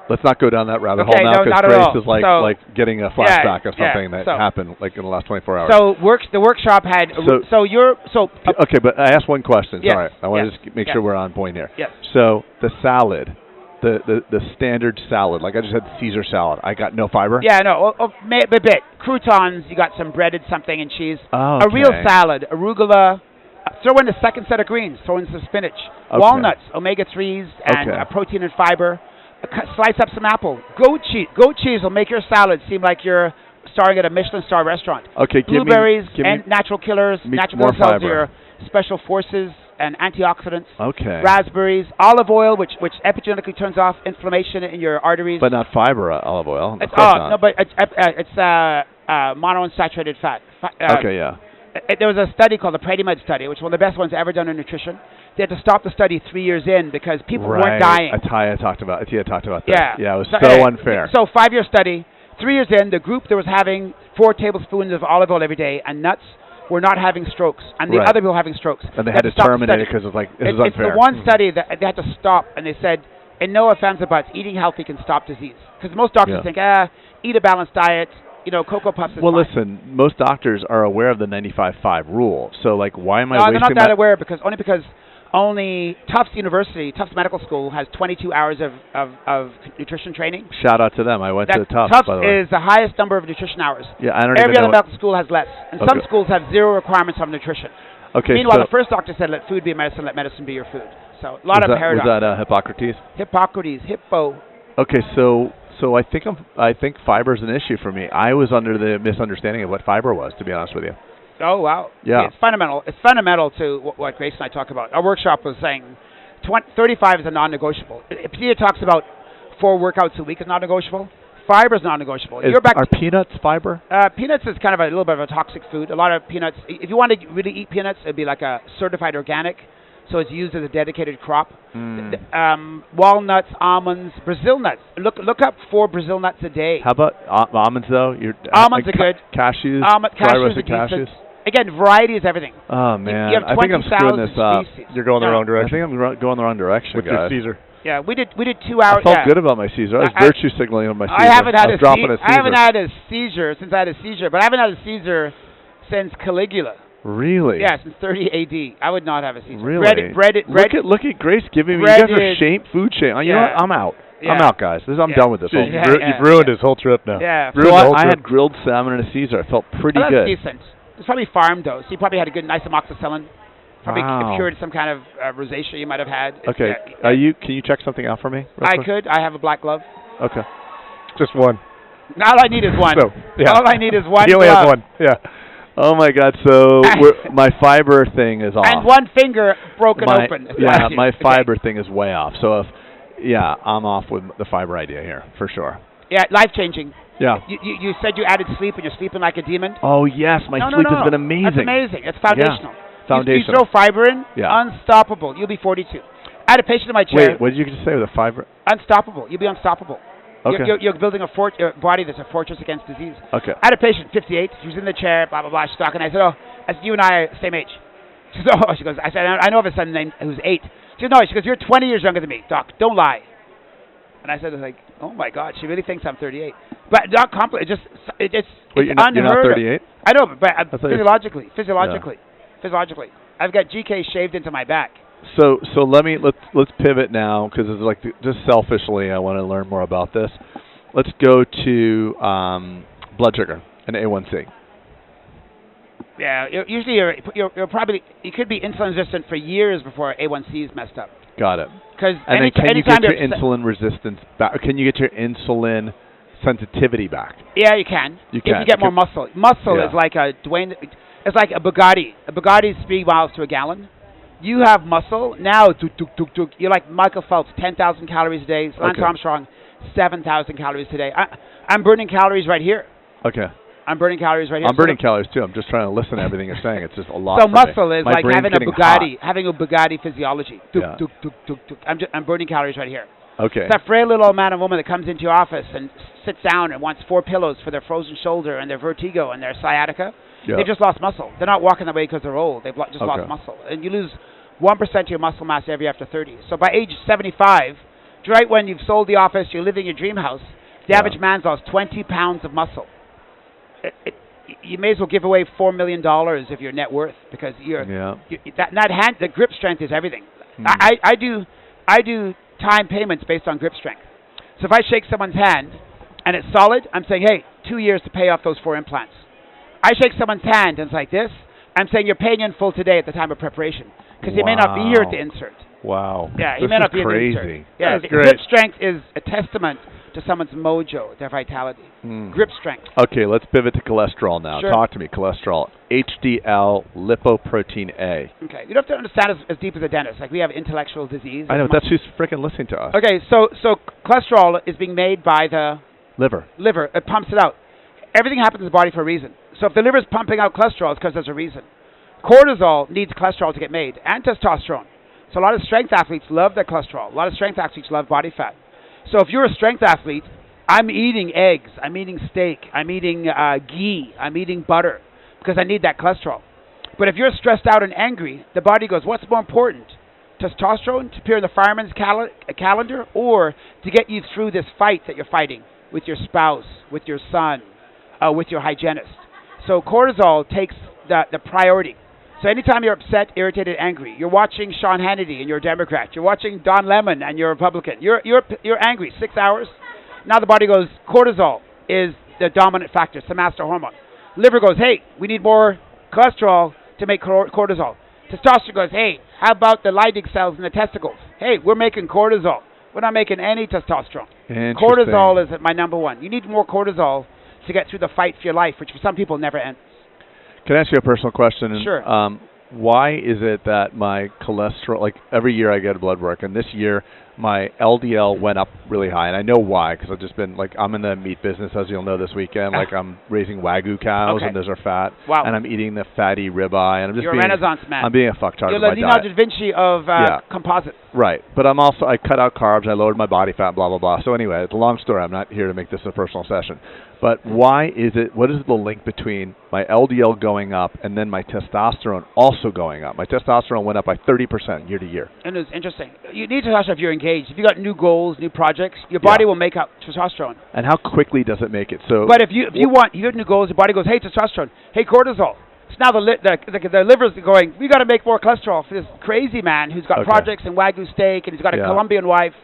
Let's not go down that rabbit hole now, because Grace is like getting a flashback of something that happened like in the last 24 hours. So the workshop had okay, but I asked one question. Yes, Sorry, I want to just make sure we're on point here. Yes. So the salad, the standard salad, like I just had Caesar salad. I got no fiber. Yeah, no, a bit. Croutons, you got some breaded something and cheese. Oh, okay. A real salad, arugula. Throw in a second set of greens. Throw in some spinach. Okay. Walnuts, omega-3s, and protein and fiber. Slice up some apple. Goat cheese will make your salad seem like you're starring at a Michelin star restaurant. Okay, blueberries and natural killers, natural cells, your special forces and antioxidants. Okay. Raspberries, olive oil, which epigenetically turns off inflammation in your arteries. But not fiber olive oil. No, but it's monounsaturated fat. Okay, yeah. There was a study called the PreDimed study, which was one of the best ones ever done in nutrition. They had to stop the study 3 years in because people weren't dying. Atia talked about that. Yeah, it was so unfair. So 5-year study, 3 years in, the group that was having 4 tablespoons of olive oil every day and nuts were not having strokes, and the other people were having strokes. And they had to terminate it because it was like, this is unfair. It's the one study that they had to stop, and they said, in no offense about eating healthy can stop disease. Because most doctors think, eat a balanced diet. You know, Cocoa Puffs is fine. Listen, most doctors are aware of the 95-5 rule. So, like, why am I wasting they're not that aware because only Tufts University, Tufts Medical School, has 22 hours of nutrition training. Shout out to them. I went to Tufts, by the way. Tufts is the highest number of nutrition hours. Yeah, I don't Every even know. other medical school has less. And some schools have 0 requirements on nutrition. Okay. Meanwhile, the first doctor said, let food be medicine, let medicine be your food. So, a lot of paradox. Was that Hippocrates? Hippo. Okay, so I think fiber is an issue for me. I was under the misunderstanding of what fiber was, to be honest with you. Oh, wow. Yeah. It's fundamental. It's fundamental to what Grace and I talk about. Our workshop was saying 35 is a non-negotiable. Peter talks about 4 workouts a week is non-negotiable. Fiber is non-negotiable. Are peanuts fiber? Peanuts is kind of a little bit of a toxic food. A lot of peanuts, if you want to really eat peanuts, it'd be like a certified organic. So it's used as a dedicated crop. Walnuts, almonds, Brazil nuts. Look up 4 Brazil nuts a day. How about almonds, though? Almonds are good. Cashews? Dry roasted cashews. Again, variety is everything. Oh, man. I think I'm screwing this up. You're going the wrong direction. I think I'm going the wrong direction, with guys. your Caesar. Yeah, we did 2 hours. I felt good about my Caesar. I was virtue signaling on my Caesar. I haven't had a seizure since I had a seizure, but I haven't had a seizure since Caligula. Really? Yeah, since 30 AD. I would not have a Caesar. Really? Breaded. Look at Grace giving me. You guys are food shame. You know what? I'm out. Yeah. I'm out, guys. I'm done with this. You've ruined his whole trip now. Yeah. So I had grilled salmon and a Caesar. I felt pretty good. That's decent. It's probably farmed, though. So you probably had a good, nice amoxicillin. Probably Wow. cured some kind of rosacea you might have had. Okay. Can you check something out for me? real I quick? could. I have a black glove. Okay. Just one. All I need is one. So, yeah. All I need is one He only has glove. one. Yeah. Oh my God! So my fiber thing is off. And one finger broken open. Yeah, my Okay. fiber thing is way off. So I'm off with the fiber idea here for sure. Yeah, life-changing. Yeah. You said you added sleep and you're sleeping like a demon? Oh yes, my sleep has been amazing. That's amazing. It's foundational. Yeah. Foundational. You throw fiber in, unstoppable. You'll be 42. I had a patient in my chair. Wait, what did you just say with the fiber? Unstoppable. You'll be unstoppable. Okay. You're building a body that's a fortress against disease. Okay. I had a patient, 58. She was in the chair, blah, blah, blah. She's talking. I said, you and I are the same age. She said, she goes, I said, I know of a son named who's 8. She goes, no. She goes, you're 20 years younger than me, Doc. Don't lie. And I said, oh my God, she really thinks I'm 38. But not complicated. It's Wait, you're not 38? I know, but physiologically, I've got GK shaved into my back. So let's pivot now because it's like just selfishly I want to learn more about this. Let's go to blood sugar and A1C. Yeah, usually you're probably you could be insulin resistant for years before A1C is messed up. Got it. Because and then can you get your insulin resistance back? Can you get your insulin sensitivity back? Yeah, you can. You can. If you get more muscle. Muscle is like it's like a Bugatti. A Bugatti is 3 miles to a gallon. You have muscle now. You're like Michael Phelps, 10,000 calories a day. Lance Armstrong, 7,000 calories a day. I'm burning calories right here. Okay. I'm burning calories right here. I'm burning calories too. I'm just trying to listen to everything you're saying. It's just a lot. So for muscle me. is My like brain's having a Bugatti physiology. Yeah. I'm burning calories right here. Okay. It's that frail little old man and woman that comes into your office and sits down and wants 4 pillows for their frozen shoulder and their vertigo and their sciatica. Yeah. They've just lost muscle. They're not walking that way because they're old. They've just lost muscle. And you lose 1% of your muscle mass every after 30. So by age 75, right when you've sold the office, you're living your dream house, the average man's lost 20 pounds of muscle. You may as well give away $4 million of your net worth because the grip strength is everything. I do time payments based on grip strength. So if I shake someone's hand and it's solid, I'm saying, hey, 2 years to pay off those 4 implants. I shake someone's hand and it's like this, I'm saying you're paying in full today at the time of preparation because he may not be here at the insert. Wow. Yeah, he may not be at the insert. Yeah, grip strength is a testament to someone's mojo, their vitality. Grip strength. Okay, let's pivot to cholesterol now. Sure. Talk to me. Cholesterol. HDL, lipoprotein A. Okay, you don't have to understand as deep as a dentist. Like we have intellectual disease. I know, that's who's freaking listening to us. Okay, so cholesterol is being made by the liver. It pumps it out. Everything happens in the body for a reason. So if the liver's pumping out cholesterol, it's because there's a reason. Cortisol needs cholesterol to get made, and testosterone. So a lot of strength athletes love their cholesterol. A lot of strength athletes love body fat. So if you're a strength athlete, I'm eating eggs, I'm eating steak, I'm eating ghee, I'm eating butter, because I need that cholesterol. But if you're stressed out and angry, the body goes, what's more important? Testosterone to appear in the fireman's calendar, or to get you through this fight that you're fighting with your spouse, with your son, with your hygienist. So cortisol takes the priority. So anytime you're upset, irritated, angry, you're watching Sean Hannity and you're a Democrat, you're watching Don Lemon and you're a Republican, you're angry 6 hours. Now the body goes, cortisol is the dominant factor, it's the master hormone. Liver goes, hey, we need more cholesterol to make cortisol. Testosterone goes, hey, how about the Leydig cells in the testicles? Hey, we're making cortisol. We're not making any testosterone. Cortisol is my number one. You need more cortisol to get through the fight for your life, which for some people never ends. Can I ask you a personal question? Sure. Why is it that my cholesterol, like every year I get a blood work, and this year my LDL went up really high, and I know why, because I've just been, like, I'm in the meat business, as you'll know this weekend. Like, I'm raising Wagyu cows, and those are fat. Wow. And I'm eating the fatty ribeye, and I'm just You're a Renaissance man. I'm being a fucktard You're with my Leonardo diet. da Vinci of composites. Right. But I cut out carbs, I lowered my body fat, blah, blah, blah. So anyway, it's a long story. I'm not here to make this a personal session. But what is the link between my LDL going up and then my testosterone also going up? My testosterone went up by 30% year to year. And it's interesting. You need testosterone if you're engaged. If you got new goals, new projects, your body will make up testosterone. And how quickly does it make it? So, but if you have new goals, your body goes, hey, testosterone, hey, cortisol. So now the liver's going, we got to make more cholesterol for this crazy man who's got projects and Wagyu steak, and he's got a Colombian wife,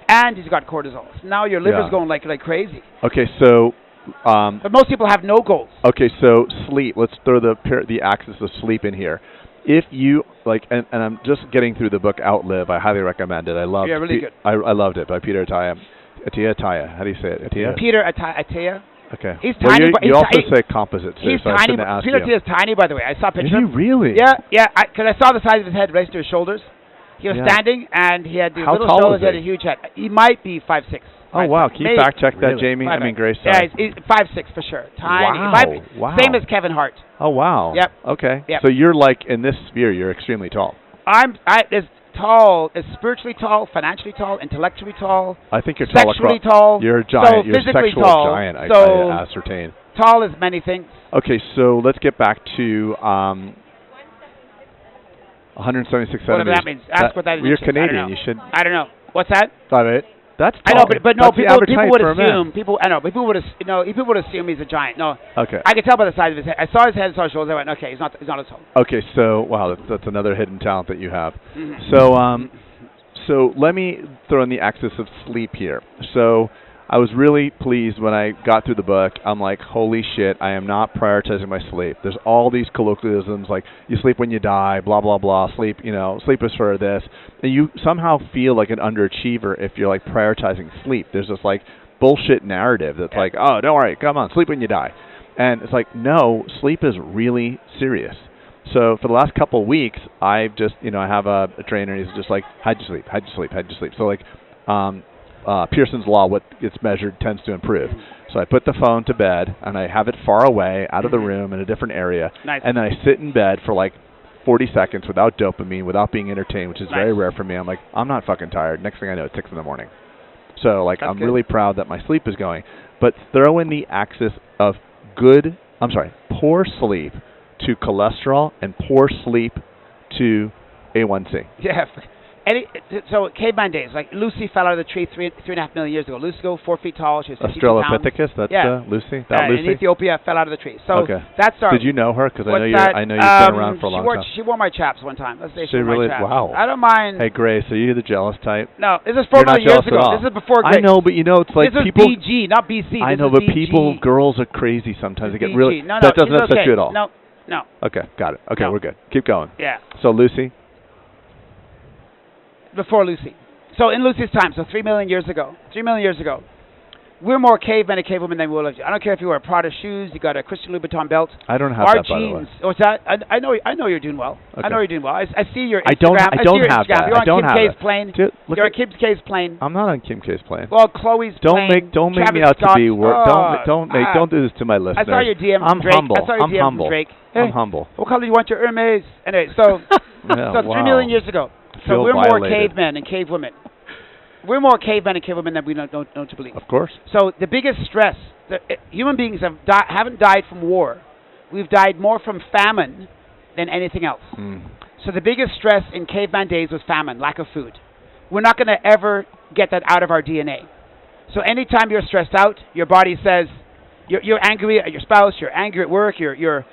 and he's got cortisol. So now your liver's going like crazy. Okay, so. But most people have no goals. Okay, so sleep. Let's throw the axis of sleep in here. If you and I'm just getting through the book Outlive. I highly recommend it. I love. Yeah, really good. I loved it by Peter Attia. How do you say it? Attia. Peter Attia. Okay. He's well, tiny. You also say composite too. He's so tiny. Peter Attia is tiny, by the way. I saw a picture. Is he really? Yeah. Because I saw the size of his head raised to his shoulders. He was standing, and he had these little shoulders. He had a huge head. He might be 5'6". Oh wow! Can you fact check that, Jamie? I mean, Grace. Yeah, he's 5'6" for sure. Tiny. Wow. Same as Kevin Hart. Oh wow. Yep. Okay. Yep. So you're like in this sphere, you're extremely tall. As tall, as spiritually tall, financially tall, intellectually tall. I think you're tall. Sexually tall. You're a giant. So you're a physically sexual tall. giant. I ascertain. Tall as many things. Okay, so let's get back to 176 centimeters. Whatever that means. Ask what that is. You're Canadian. You should. I don't know. What's that? That's tall. I know, but no, people would assume. People would assume he's a giant. No. Okay. I could tell by the size of his head. I saw his head, saw his shoulders. I went, okay, he's not as tall. Okay, so wow, that's another hidden talent that you have. Mm-hmm. So let me throw in the axis of sleep here. So I was really pleased when I got through the book. I'm like, holy shit, I am not prioritizing my sleep. There's all these colloquialisms like you sleep when you die, blah, blah, blah, sleep is for this. And you somehow feel like an underachiever if you're like prioritizing sleep. There's this like bullshit narrative that's like, oh, don't worry, come on, sleep when you die. And it's like, no, sleep is really serious. So for the last couple of weeks, I've just, I have a trainer, and he's just like, how'd you sleep? So like, Pearson's Law, what gets measured tends to improve. So I put the phone to bed, and I have it far away, out of the room, in a different area. Nice. And then I sit in bed for like 40 seconds without dopamine, without being entertained, which is very rare for me. I'm like, I'm not fucking tired. Next thing I know, it's 6 in the morning. So like, I'm really proud that my sleep is going. But throw in the axis of poor sleep to cholesterol and poor sleep to A1C. Yeah. So caveman days, like Lucy fell out of the tree 3.5 million years ago. Lucy, 4 feet tall, she was 52 Australopithecus. pounds. That's Lucy. That Lucy in Ethiopia, fell out of the tree. So that's our. Did you know her? Because I know you've been around for a long time. She wore my chaps one time. Let's say she really. My chaps. Wow. I don't mind. Hey Grace, are you the jealous type? No, this is 4 million years ago. This is before Grace. I know, but it's like this people. This is BG, not BC. I know, but girls are crazy sometimes. They get really. No, that doesn't upset you at all. No. Okay, got it. Okay, we're good. Keep going. Yeah. So Lucy. Before Lucy. So in Lucy's time, so 3 million years ago, we're more cavemen and cavewomen than we will. I don't care if you wear Prada shoes, you got a Christian Louboutin belt. I don't have our that, jeans. by the way. What's that? I know you're doing well. Okay. I know you're doing well. I see your Instagram. I don't have that. You're on Kim K's plane. You're on Kim K's plane. I'm not on Kim K's plane. Well, Chloe's plane. Don't make me out to be. Don't do this to my listeners. I saw your DM from Drake. Humble. I saw your DM from Drake. Hey, I'm humble. What color do you want your Hermes? Anyway, so 3 million years ago. So we're more cavemen and cavewomen. We're more cavemen and cavewomen than we don't to believe. Of course. So the biggest stress, human beings haven't died from war. We've died more from famine than anything else. So the biggest stress in caveman days was famine, lack of food. We're not going to ever get that out of our DNA. So anytime you're stressed out, your body says, you're angry at your spouse, you're angry at work, your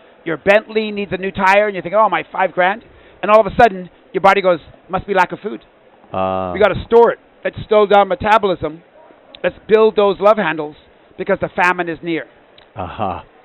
Bentley needs a new tire, and you think, oh, my $5,000. And all of a sudden, your body goes, must be lack of food. We got to store it. Let's slow down metabolism. Let's build those love handles because the famine is near.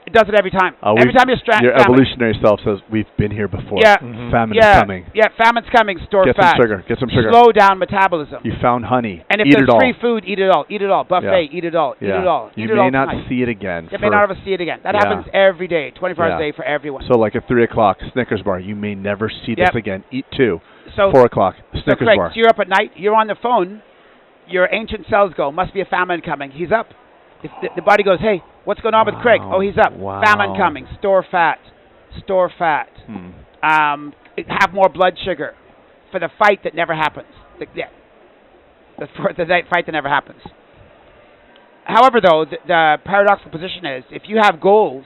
It does it every time. Every time you're stressed. Your evolutionary self says, we've been here before. Yeah. Famine is coming. Yeah, famine's coming. Store fat. Get some sugar. Slow down metabolism. You found honey. And if there's free food, eat it all. Eat it all. Buffet, eat it all. Eat it all. You may not see it again. You may not ever see it again. That happens every day, 24 hours a day for everyone. So like at 3 o'clock, Snickers bar, you may never see this again. Eat 2. So 4 o'clock, Snickers bar. So you're up at night, you're on the phone, your ancient cells go, must be a famine coming. He's up. If the body goes, hey, what's going on with Craig? Oh, he's up. Wow. Famine coming. Store fat. Have more blood sugar for the fight that never happens. The fight that never happens. However, though, the paradoxical position is, if you have goals,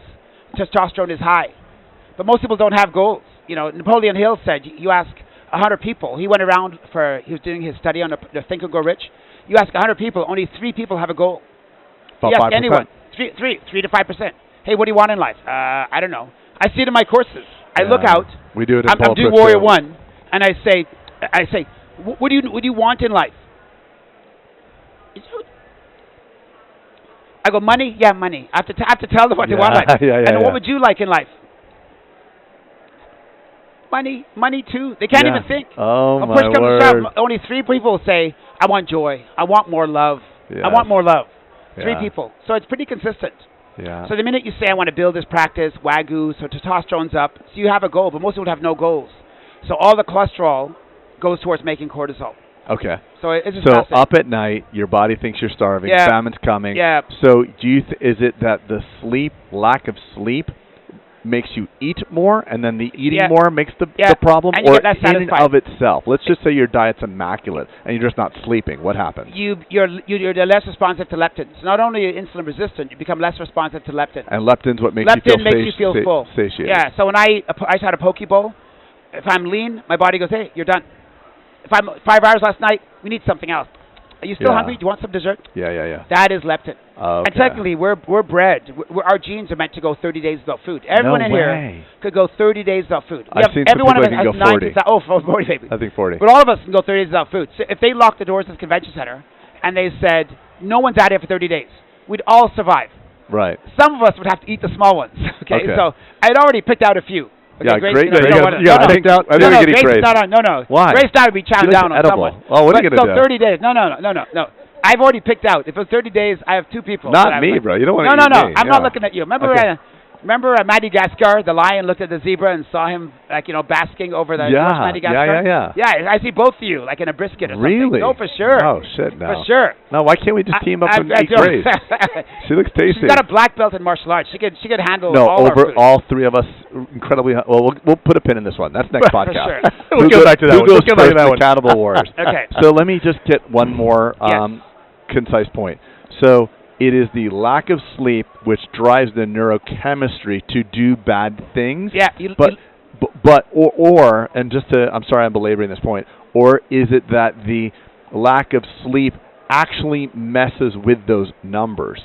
testosterone is high. But most people don't have goals. Napoleon Hill said, you ask 100 people. He went around he was doing his study on the Think and Grow Rich. You ask 100 people, only 3 people have a goal. About 5%. Anyone. 3 to 5%. Hey, what do you want in life? I don't know. I see it in my courses. I look out. We do it in I'm doing Warrior 1, and I say, what do you want in life? I go, money? Yeah, money. I have to tell them what they want in life. And what would you like in life? money too. They can't even think. Oh, When my push comes to word. shove, only 3 people say, I want joy. I want more love. Yes. I want more love. 3 Yeah. people. So it's pretty consistent. Yeah. So the minute you say, I want to build this practice, wagyu, so testosterone's up, so you have a goal, but most people have no goals. So all the cholesterol goes towards making cortisol. Okay. So it's just So fascinating. up at night, your body thinks you're starving. Yeah. Famine's coming. Yeah. So do you? Is it that the lack of sleep, makes you eat more, and then the eating Yeah. more makes the Yeah. problem, And you or get less in and satisfied. of itself? Let's just say your diet's immaculate and you're just not sleeping. What happens? You're less responsive to leptins. Not only are you insulin resistant, you become less responsive to leptin. And leptin's what makes Leptin you makes feel you feel full. satiated. Yeah. So when I had a poke bowl, if I'm lean, my body goes, hey, you're done. If I'm 5 hours last night, we need something else. Are you still Yeah. hungry? Do you want some dessert? Yeah. That is leptin. Okay. And technically, we're bred. Our genes are meant to go 30 days without food. Everyone No in way. here could go 30 days without food. I've seen some every one of people us that can has go 40. 40 baby. I think 40. But all of us can go 30 days without food. So if they locked the doors of the convention center and they said, no one's out here for 30 days, we'd all survive. Right. Some of us would have to eat the small ones. Okay. So I'd already picked out a few. Okay, Yeah, Grace, great. no, You no, got- no, you got no, picked out. I no, think no, you're getting Grace, Grace. no. Why? Grace thought would be chowing She likes down on edible. someone. Oh, what are you But gonna do? 30 days. No. I've already picked out. If it was 30 days, I have 2 people. Not that I me, would- bro. You don't want to No. eat me. I'm Yeah. not looking at you. Remember, Okay. remember Madagascar? The lion looked at the zebra and saw him, basking over the Yeah. Madagascar. Yeah. Yeah, I see both of you, like in a brisket or something. Really? No, for sure. Oh, shit, no. For sure. No, why can't we just team up and eat don't- Grace? She looks tasty. She's got a black belt in martial arts. She could handle No, all our over food. all 3 of us, incredibly. Well, we'll put a pin in this one. That's next For podcast. sure. We'll go back to that Who one. goes We'll go back to first that in one. Cannibal Wars? Okay. So let me just get one more Yes. concise point. So it is the lack of sleep which drives the neurochemistry to do bad things. Yeah. Or and just to, I'm sorry I'm belaboring this point, or is it that the lack of sleep actually messes with those numbers?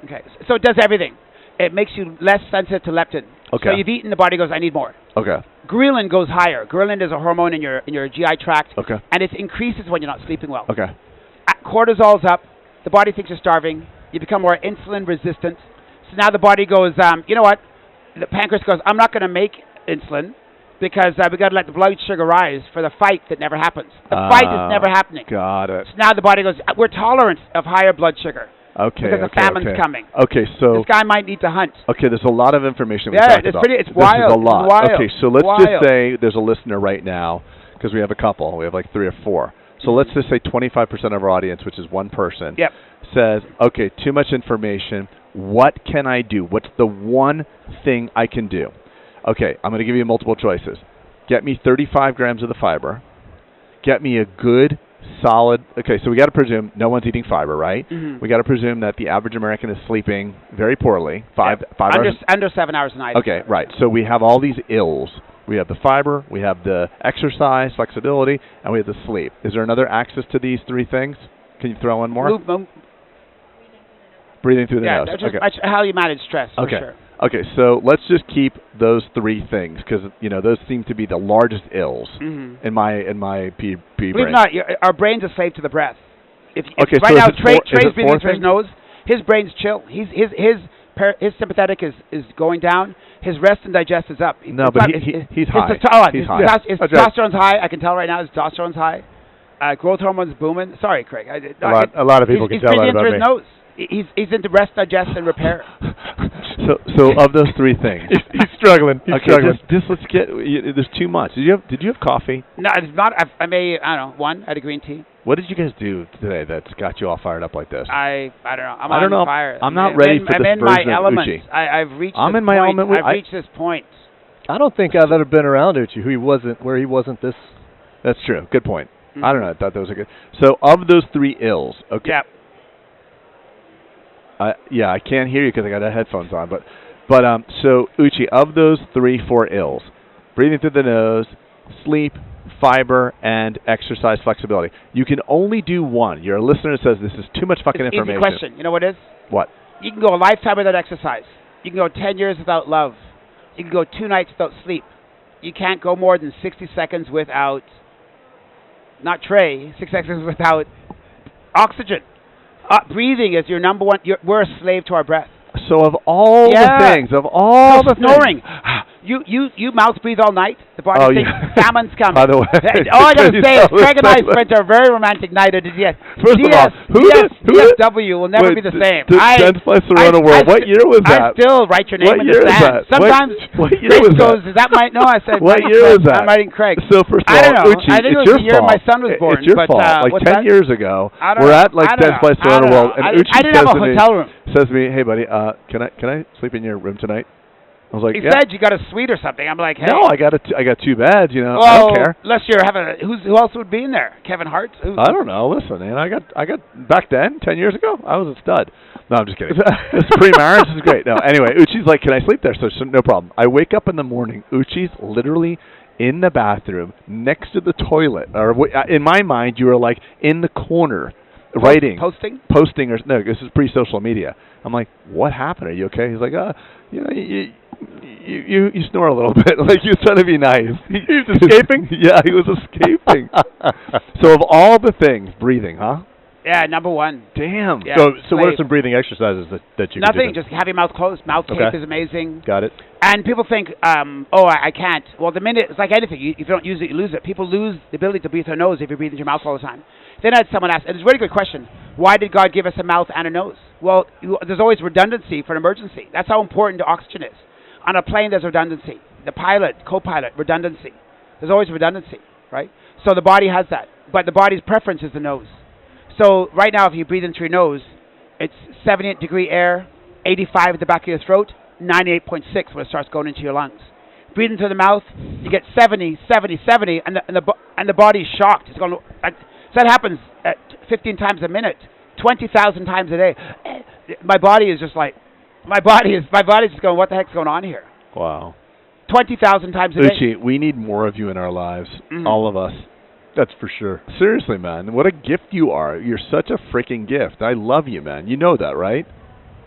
Okay. So it does everything. It makes you less sensitive to leptin. Okay. So you've eaten, the body goes, I need more. Okay. Ghrelin goes higher. Ghrelin is a hormone in your GI tract. Okay. And it increases when you're not sleeping well. Okay. Cortisol's up. The body thinks you're starving. You become more insulin resistant. So now the body goes, you know what? The pancreas goes, I'm not going to make insulin because we got to let the blood sugar rise for the fight that never happens. The fight is never happening. Got it. So now the body goes, we're tolerant of higher blood sugar. Okay. Because the famine's coming. Okay, so This guy might need to hunt. okay, there's a lot of information we Yeah, talked it's about. pretty- it's This wild. is a lot. It's wild. Okay, so let's Wild. just say there's a listener right now because we have a couple. We have like 3 or 4. So let's just say 25% of our audience, which is one person, Yep. says, okay, too much information. What can I do? What's the one thing I can do? Okay, I'm going to give you multiple choices. Get me 35 grams of the fiber. Get me a good, solid... Okay, so we got to presume no one's eating fiber, right? Mhm. We got to presume that the average American is sleeping very poorly, 5 hours. Under 7 hours a night. Okay, right. So we have all these ills. We have the fiber, we have the exercise, flexibility, and we have the sleep. Is there another access to these 3 things? Can you throw in more? Breathing through the nose. Just Okay. how you manage stress, for Okay. sure. Okay, so let's just keep those 3 things because those seem to be the largest ills Mm-hmm. in my pea Believe brain. it or not, our brain's a slave to the breath. If Okay, right so now is it Trey's is it breathing 4 through his things? nose, his brain's chill. His sympathetic is going down. His rest and digest is up. No, but he's high. He's high. His That's right. testosterone's high. I can tell right now his testosterone's high. Growth hormone's booming. Sorry, Craig. A lot of people can he's tell that breathing about through me. his nose. He's into rest, digest, and repair. So of those 3 things. He's struggling. He's Okay, struggling. just let's get. There's too much. Did you have coffee? No, it's not. I don't know. One, I had a green tea. What did you guys do today that's got you all fired up like this? I don't know. I'm I don't on know. fire. I'm not ready for I'm this in my version of element. Uche. I've reached. I'm this in my point. element with- I've reached this point. I don't think I've ever been around Uche where he wasn't this. That's true. Good point. Mm-hmm. I don't know. I thought that was a good. So of those 3 ills, okay. Yeah. Yeah, I can't hear you because I got the headphones on. But so Uche, of those 3-4 ills, breathing through the nose, sleep, fiber, and exercise flexibility, you can only do one. You're a listener that says this is too much fucking It's information. easy question. You know what it is? What? You can go a lifetime without exercise. You can go 10 years without love. You can go 2 nights without sleep. You can't go more than 60 seconds without, not Trey, 60 seconds without oxygen. Breathing is your number one. We're a slave to our breath. So of all the things, of all the snoring. things, You mouth breathe all night. The body thinks salmon's coming. By the way, all I gotta say is Craig and I spent a very romantic night at the DSW will never be the same. Dent's Place Around the World. What year was that? I still write your name in the sand. Sometimes what year was goes, is that my? No, I said. What year was that? I'm writing Craig. So first of all, I don't know. Uche, I think it was the year my son was born. It's your fault. Like 10 years ago, we're at like Dent's Place Around the World, and Uche I didn't have a hotel room. Says to me, "Hey buddy, can I sleep in your room tonight?" I was like, he said you got a suite or something. I'm like, hey. No, I got 2 beds. You know, well, I don't care. Unless you're having who else would be in there? Kevin Hart? I don't know. Listen, man, I got back then 10 years ago. I was a stud. No, I'm just kidding. This pre-marriage is great. No, anyway, Uche's like, can I sleep there? So no problem. I wake up in the morning. Uche's literally in the bathroom next to the toilet. Or in my mind, you were like in the corner. Writing, posting, or no, this is pre-social media. I'm like, what happened? Are you okay? He's like, you know, you snore a little bit, like you're trying to be nice. He was escaping. Yeah, he was escaping. So of all the things, breathing, huh? Yeah, number one. Damn. Yeah, so what are some breathing exercises that you can do? Nothing. Just have your mouth closed. Mouth tape is amazing. Got it. And people think, I can't. Well, the minute it's like anything. If you don't use it, you lose it. People lose the ability to breathe their nose if you breathe into your mouth all the time. Then I had someone ask, and it's a really good question, why did God give us a mouth and a nose? Well, there's always redundancy for an emergency. That's how important the oxygen is. On a plane, there's redundancy. The pilot, co-pilot, redundancy. There's always redundancy, right? So the body has that. But the body's preference is the nose. So right now, if you breathe into your nose, it's 78-degree air, 85 at the back of your throat, 98.6 when it starts going into your lungs. Breathe into the mouth, you get 70, 70, 70, and the body's shocked. It's going like, so that happens at 15 times a minute, 20,000 times a day. My body is just like, my body's just going, what the heck's going on here? Wow. 20,000 times a day. Uche, we need more of you in our lives, all of us. That's for sure. Seriously, man. What a gift you are. You're such a freaking gift. I love you, man. You know that, right?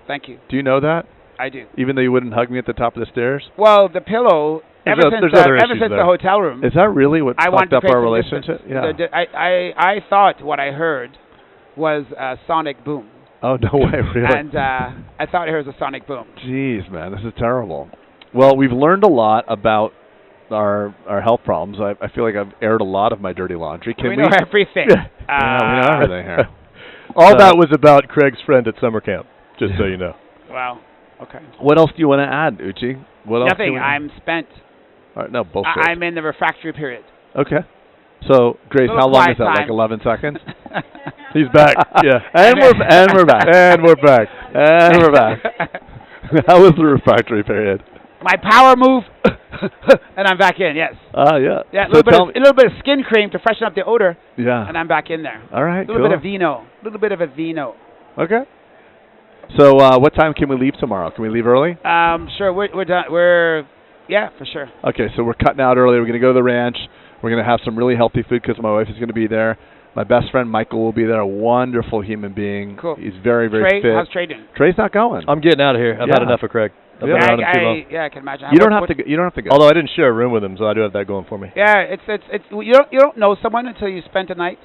Thank you. Do you know that? I do. Even though you wouldn't hug me at the top of the stairs? Well, the pillow, ever since the hotel room. Is that really what fucked up our relationship? Yeah. I thought what I heard was a sonic boom. Oh, no way, really? And I thought it was a sonic boom. Jeez, man. This is terrible. Well, we've learned a lot about our health problems. I feel like I've aired a lot of my dirty laundry. We know everything. We know everything here. All that was about Craig's friend at summer camp, just so you know. Wow. Okay. What else do you want to add, Uche? What else? Nothing. I'm spent. All right, no, bullshit. I'm in the refractory period. Okay. So, Grace, how long is that? Like 11 seconds? He's back. Yeah. And we're back. And we're back. And we're back. How was the refractory period? My power move, and I'm back in. Yes. Yeah. Yeah. A little bit of skin cream to freshen up the odor. Yeah. And I'm back in there. All right. A little bit of vino. A little bit of a vino. Okay. So, what time can we leave tomorrow? Can we leave early? Sure. We're done. Yeah, for sure. Okay. So we're cutting out early. We're going to go to the ranch. We're going to have some really healthy food because my wife is going to be there. My best friend Michael will be there. A wonderful human being. Cool. He's very, very fit. How's Trey doing? Trey's not going. I'm getting out of here. I've had enough of Craig. I've been around him too long. Yeah, I can imagine. You don't have to go. You don't have to go. Although I didn't share a room with him, so I do have that going for me. Yeah, it's you don't know someone until you spend a night.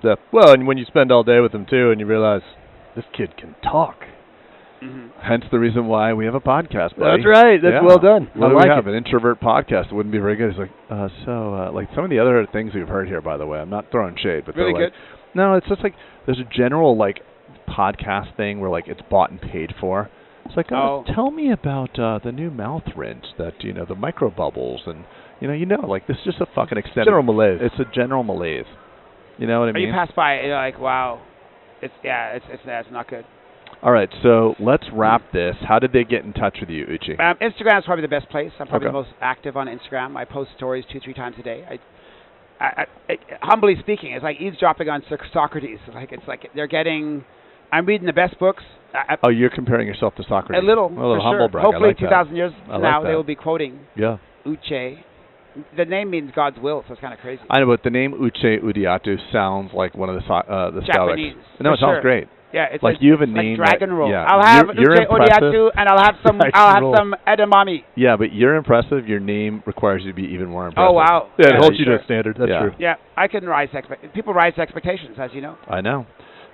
Yeah. Well, and when you spend all day with them too, and you realize this kid can talk. Mm-hmm. Hence the reason why we have a podcast, buddy. That's right. That's well done. What do we have? An introvert podcast. It wouldn't be very good. It's like, like some of the other things we've heard here, by the way. I'm not throwing shade, but really they're good. Like, no, it's just like there's a general like podcast thing where like it's bought and paid for. It's like, tell me about the new mouth rinse that the micro bubbles and like this is just a fucking extended general malaise. It's a general malaise. You know what I mean? You pass by, and you're like, wow, it's not good. All right, so let's wrap this. How did they get in touch with you, Uche? Instagram is probably the best place. I'm probably the most active on Instagram. I post stories 2-3 times a day. I humbly speaking, it's like eavesdropping on Socrates. It's like they're getting. I'm reading the best books. You're comparing yourself to Socrates. A little humble brag. Hopefully, like 2,000 years from now, they will be quoting. Yeah. Uche. The name means God's will, so it's kind of crazy. I know, but the name Uche Odiatu sounds like one of the Japanese. Stoics. No, it sounds great. Yeah, it's like you have a name like dragon roll. Yeah, I'll have Uche Odiatu, and I'll have some edamame. Yeah, but you're impressive. Your name requires you to be even more impressive. Oh wow! Yeah, it holds you to a standard. That's true. Yeah, I can rise people rise expectations, as you know. I know.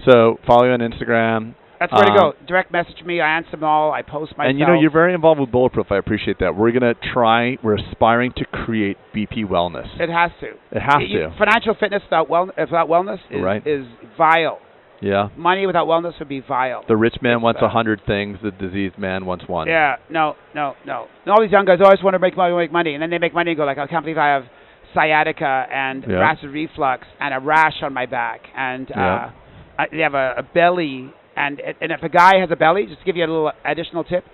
So follow you on Instagram. That's where to go. Direct message me. I answer them all. I post myself. And you're very involved with Bulletproof. I appreciate that. We're aspiring to create BP wellness. It has to. It has to. Financial fitness without wellness is vile. Yeah. Money without wellness would be vile. The rich man wants 100 things. The diseased man wants one. Yeah. No. And all these young guys always want to make money, and then they make money and go like, I can't believe I have sciatica and acid reflux and a rash on my back, and they have a belly. And if a guy has a belly, just to give you a little additional tip,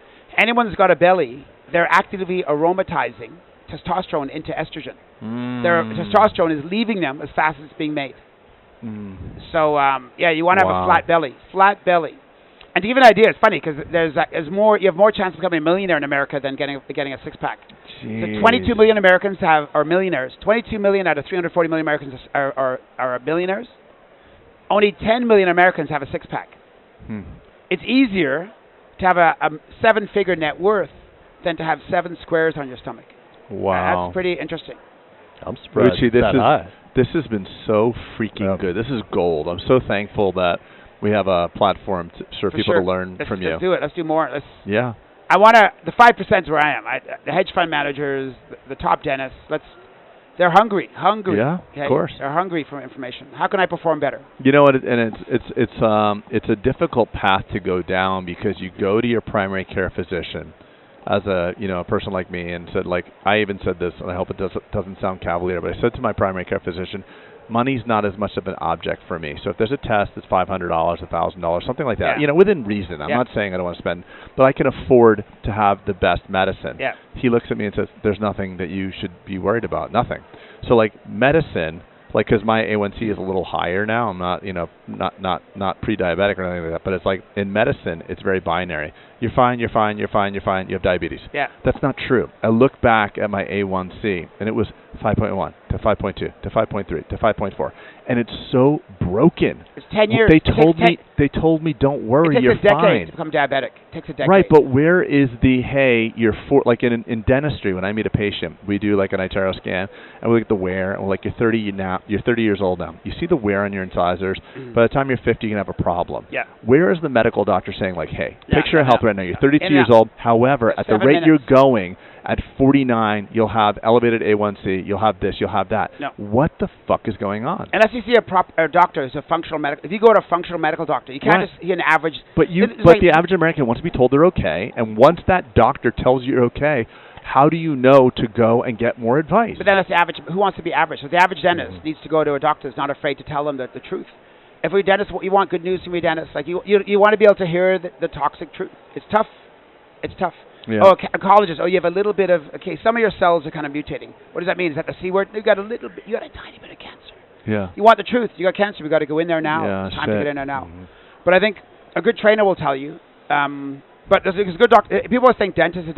anyone who's got a belly, they're actively aromatizing testosterone into estrogen. Their testosterone is leaving them as fast as it's being made. So, you want to have a flat belly. Flat belly. And to give you an idea, it's funny because you have more chance of becoming a millionaire in America than getting a six-pack. So 22 million Americans are millionaires. 22 million out of 340 million Americans are millionaires. Only 10 million Americans have a six-pack. It's easier to have a seven-figure net worth than to have 7 squares on your stomach. Wow. That's pretty interesting. I'm surprised. Uche, this has been so freaking good. This is gold. I'm so thankful that we have a platform for people to learn from you. Let's do it. Let's do more. I want to. The 5% is where I am. The hedge fund managers, the top dentists. They're hungry. Yeah, okay? Of course. They're hungry for information. How can I perform better? You know what? And it's a difficult path to go down because you go to your primary care physician as a person like me and said, like, I even said this, and I hope it doesn't sound cavalier, but I said to my primary care physician, money's not as much of an object for me. So if there's a test that's $500, $1,000, something like that, within reason. I'm not saying I don't want to spend, but I can afford to have the best medicine. Yeah. He looks at me and says, there's nothing that you should be worried about. Nothing. So like medicine, like, because my A1C is a little higher now. I'm not pre-diabetic or anything like that. But it's like in medicine, it's very binary. You're fine. You have diabetes. Yeah. That's not true. I look back at my A1C, and it was 5.1 to 5.2 to 5.3 to 5.4, and it's so broken. It's 10 years. They told me, don't worry, you're fine. It takes a decade to become diabetic. It takes a decade. Right, but where is the like in dentistry? When I meet a patient, we do like an iTero scan, and we look at the wear, and we're like, you're 30 years old now. You see the wear on your incisors. By the time you're 50, you can have a problem. Yeah. Where is the medical doctor saying like, hey, picture a health right now. You're 32 years old. However, at the rate you're going, at 49, you'll have elevated A1C. You'll have this. You'll have that. No. What the fuck is going on? Unless you see a doctor who's a functional medical. If you go to a functional medical doctor, you can't just see an average. But the average American wants to be told they're okay, and once that doctor tells you you're okay, how do you know to go and get more advice? But then that's the average. Who wants to be average? So the average dentist needs to go to a doctor who's not afraid to tell them the truth. If we're dentists, you want good news from your dentist. Like you want to be able to hear the toxic truth. It's tough. Yeah. Oh, oncologists. Oh, you have a little bit of. Okay, some of your cells are kind of mutating. What does that mean? Is that the C word? You got a little bit. You got a tiny bit of cancer. Yeah. You want the truth. You got cancer. We got to go in there now. Yeah, it's time to get in there now. But I think a good trainer will tell you. But there's a good doctor. People always think dentist.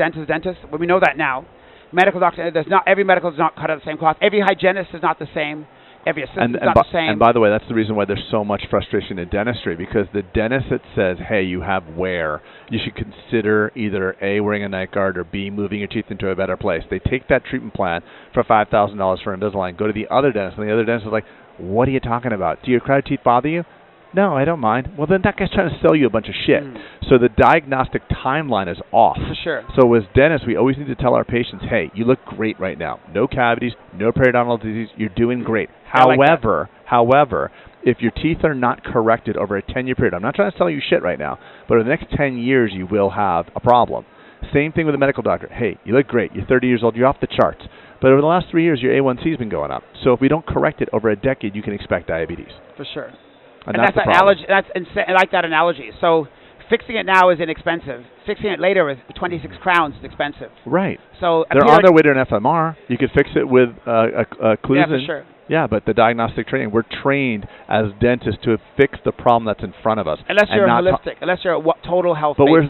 Well, we know that now. Medical doctor. Every medical is not cut out of the same cloth. Every hygienist is not the same. Every assistant is not the same. And by the way, that's the reason why there's so much frustration in dentistry, because the dentist that says, hey, you have wear, you should consider either A, wearing a night guard, or B, moving your teeth into a better place. They take that treatment plan for $5,000 for Invisalign, go to the other dentist, and the other dentist is like, what are you talking about? Do your crowded teeth bother you? No, I don't mind. Well, then that guy's trying to sell you a bunch of shit. So the diagnostic timeline is off. For sure. So as dentists, we always need to tell our patients, hey, you look great right now. No cavities, no periodontal disease. You're doing great. However, if your teeth are not corrected over a 10-year period, I'm not trying to sell you shit right now, but over the next 10 years, you will have a problem. Same thing with a medical doctor. Hey, you look great. You're 30 years old. You're off the charts. But over the last 3 years, your A1C has been going up. So if we don't correct it over a decade, you can expect diabetes. For sure. And that's the problem. Analogy. That's insane. I like that analogy. So fixing it now is inexpensive. Fixing it later with 26 crowns is expensive. Right. So they're on their way to an FMR. You could fix it with occlusion. Yeah, for sure. Yeah, but the diagnostic training, we're trained as dentists to fix the problem that's in front of us. Unless you're holistic, unless you're total health. But total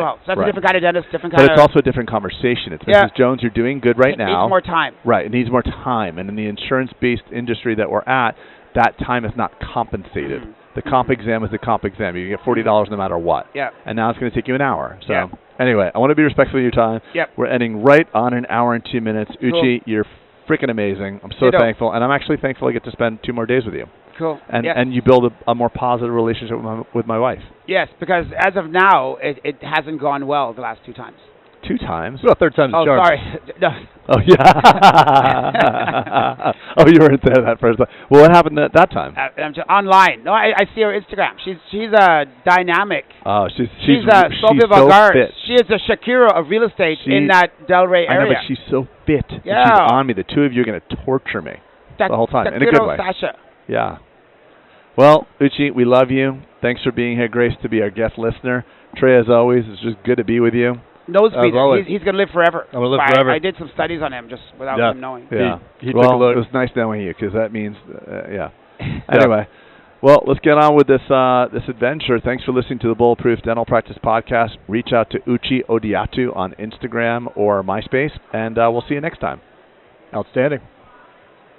health. So that's a different kind of dentist, But it's also a different conversation. It's Mrs. Jones, you're doing good right now. It needs more time. Right, it needs more time. And in the insurance-based industry that we're at, that time is not compensated. The comp exam is the comp exam. You get $40 no matter what. Yeah. And now it's going to take you an hour. So anyway, I want to be respectful of your time. Yep. We're ending right on an hour and 2 minutes. Uche, you're freaking amazing. I'm so thankful. And I'm actually thankful I get to spend 2 more days with you. Cool. And Yes. and you build a more positive relationship with my wife. Yes, because as of now, it hasn't gone well the last 2 times. 2 times. Well, third time's a charm. Sorry. No. Oh yeah. Oh, you weren't there that first time. Well, what happened at that time? I'm just online. No, I see her Instagram. She's a dynamic. Oh, she's Sophia so Vergara. fit. She is a Shakira of real estate in that Delray area. I know, but she's so fit. Yeah. She's on me. The 2 of you are going to torture me the whole time in a good way. Sasha. Yeah. Well, Uche, we love you. Thanks for being here. Grace to be our guest listener. Trey, as always, it's just good to be with you. Nose breather. He's going to live forever. I'm going to live forever. I did some studies on him just without him knowing. Yeah. He took a look. It was nice knowing you because that means, Anyway, well, let's get on with this adventure. Thanks for listening to the Bulletproof Dental Practice Podcast. Reach out to Uche Odiatu on Instagram or MySpace, and we'll see you next time. Outstanding.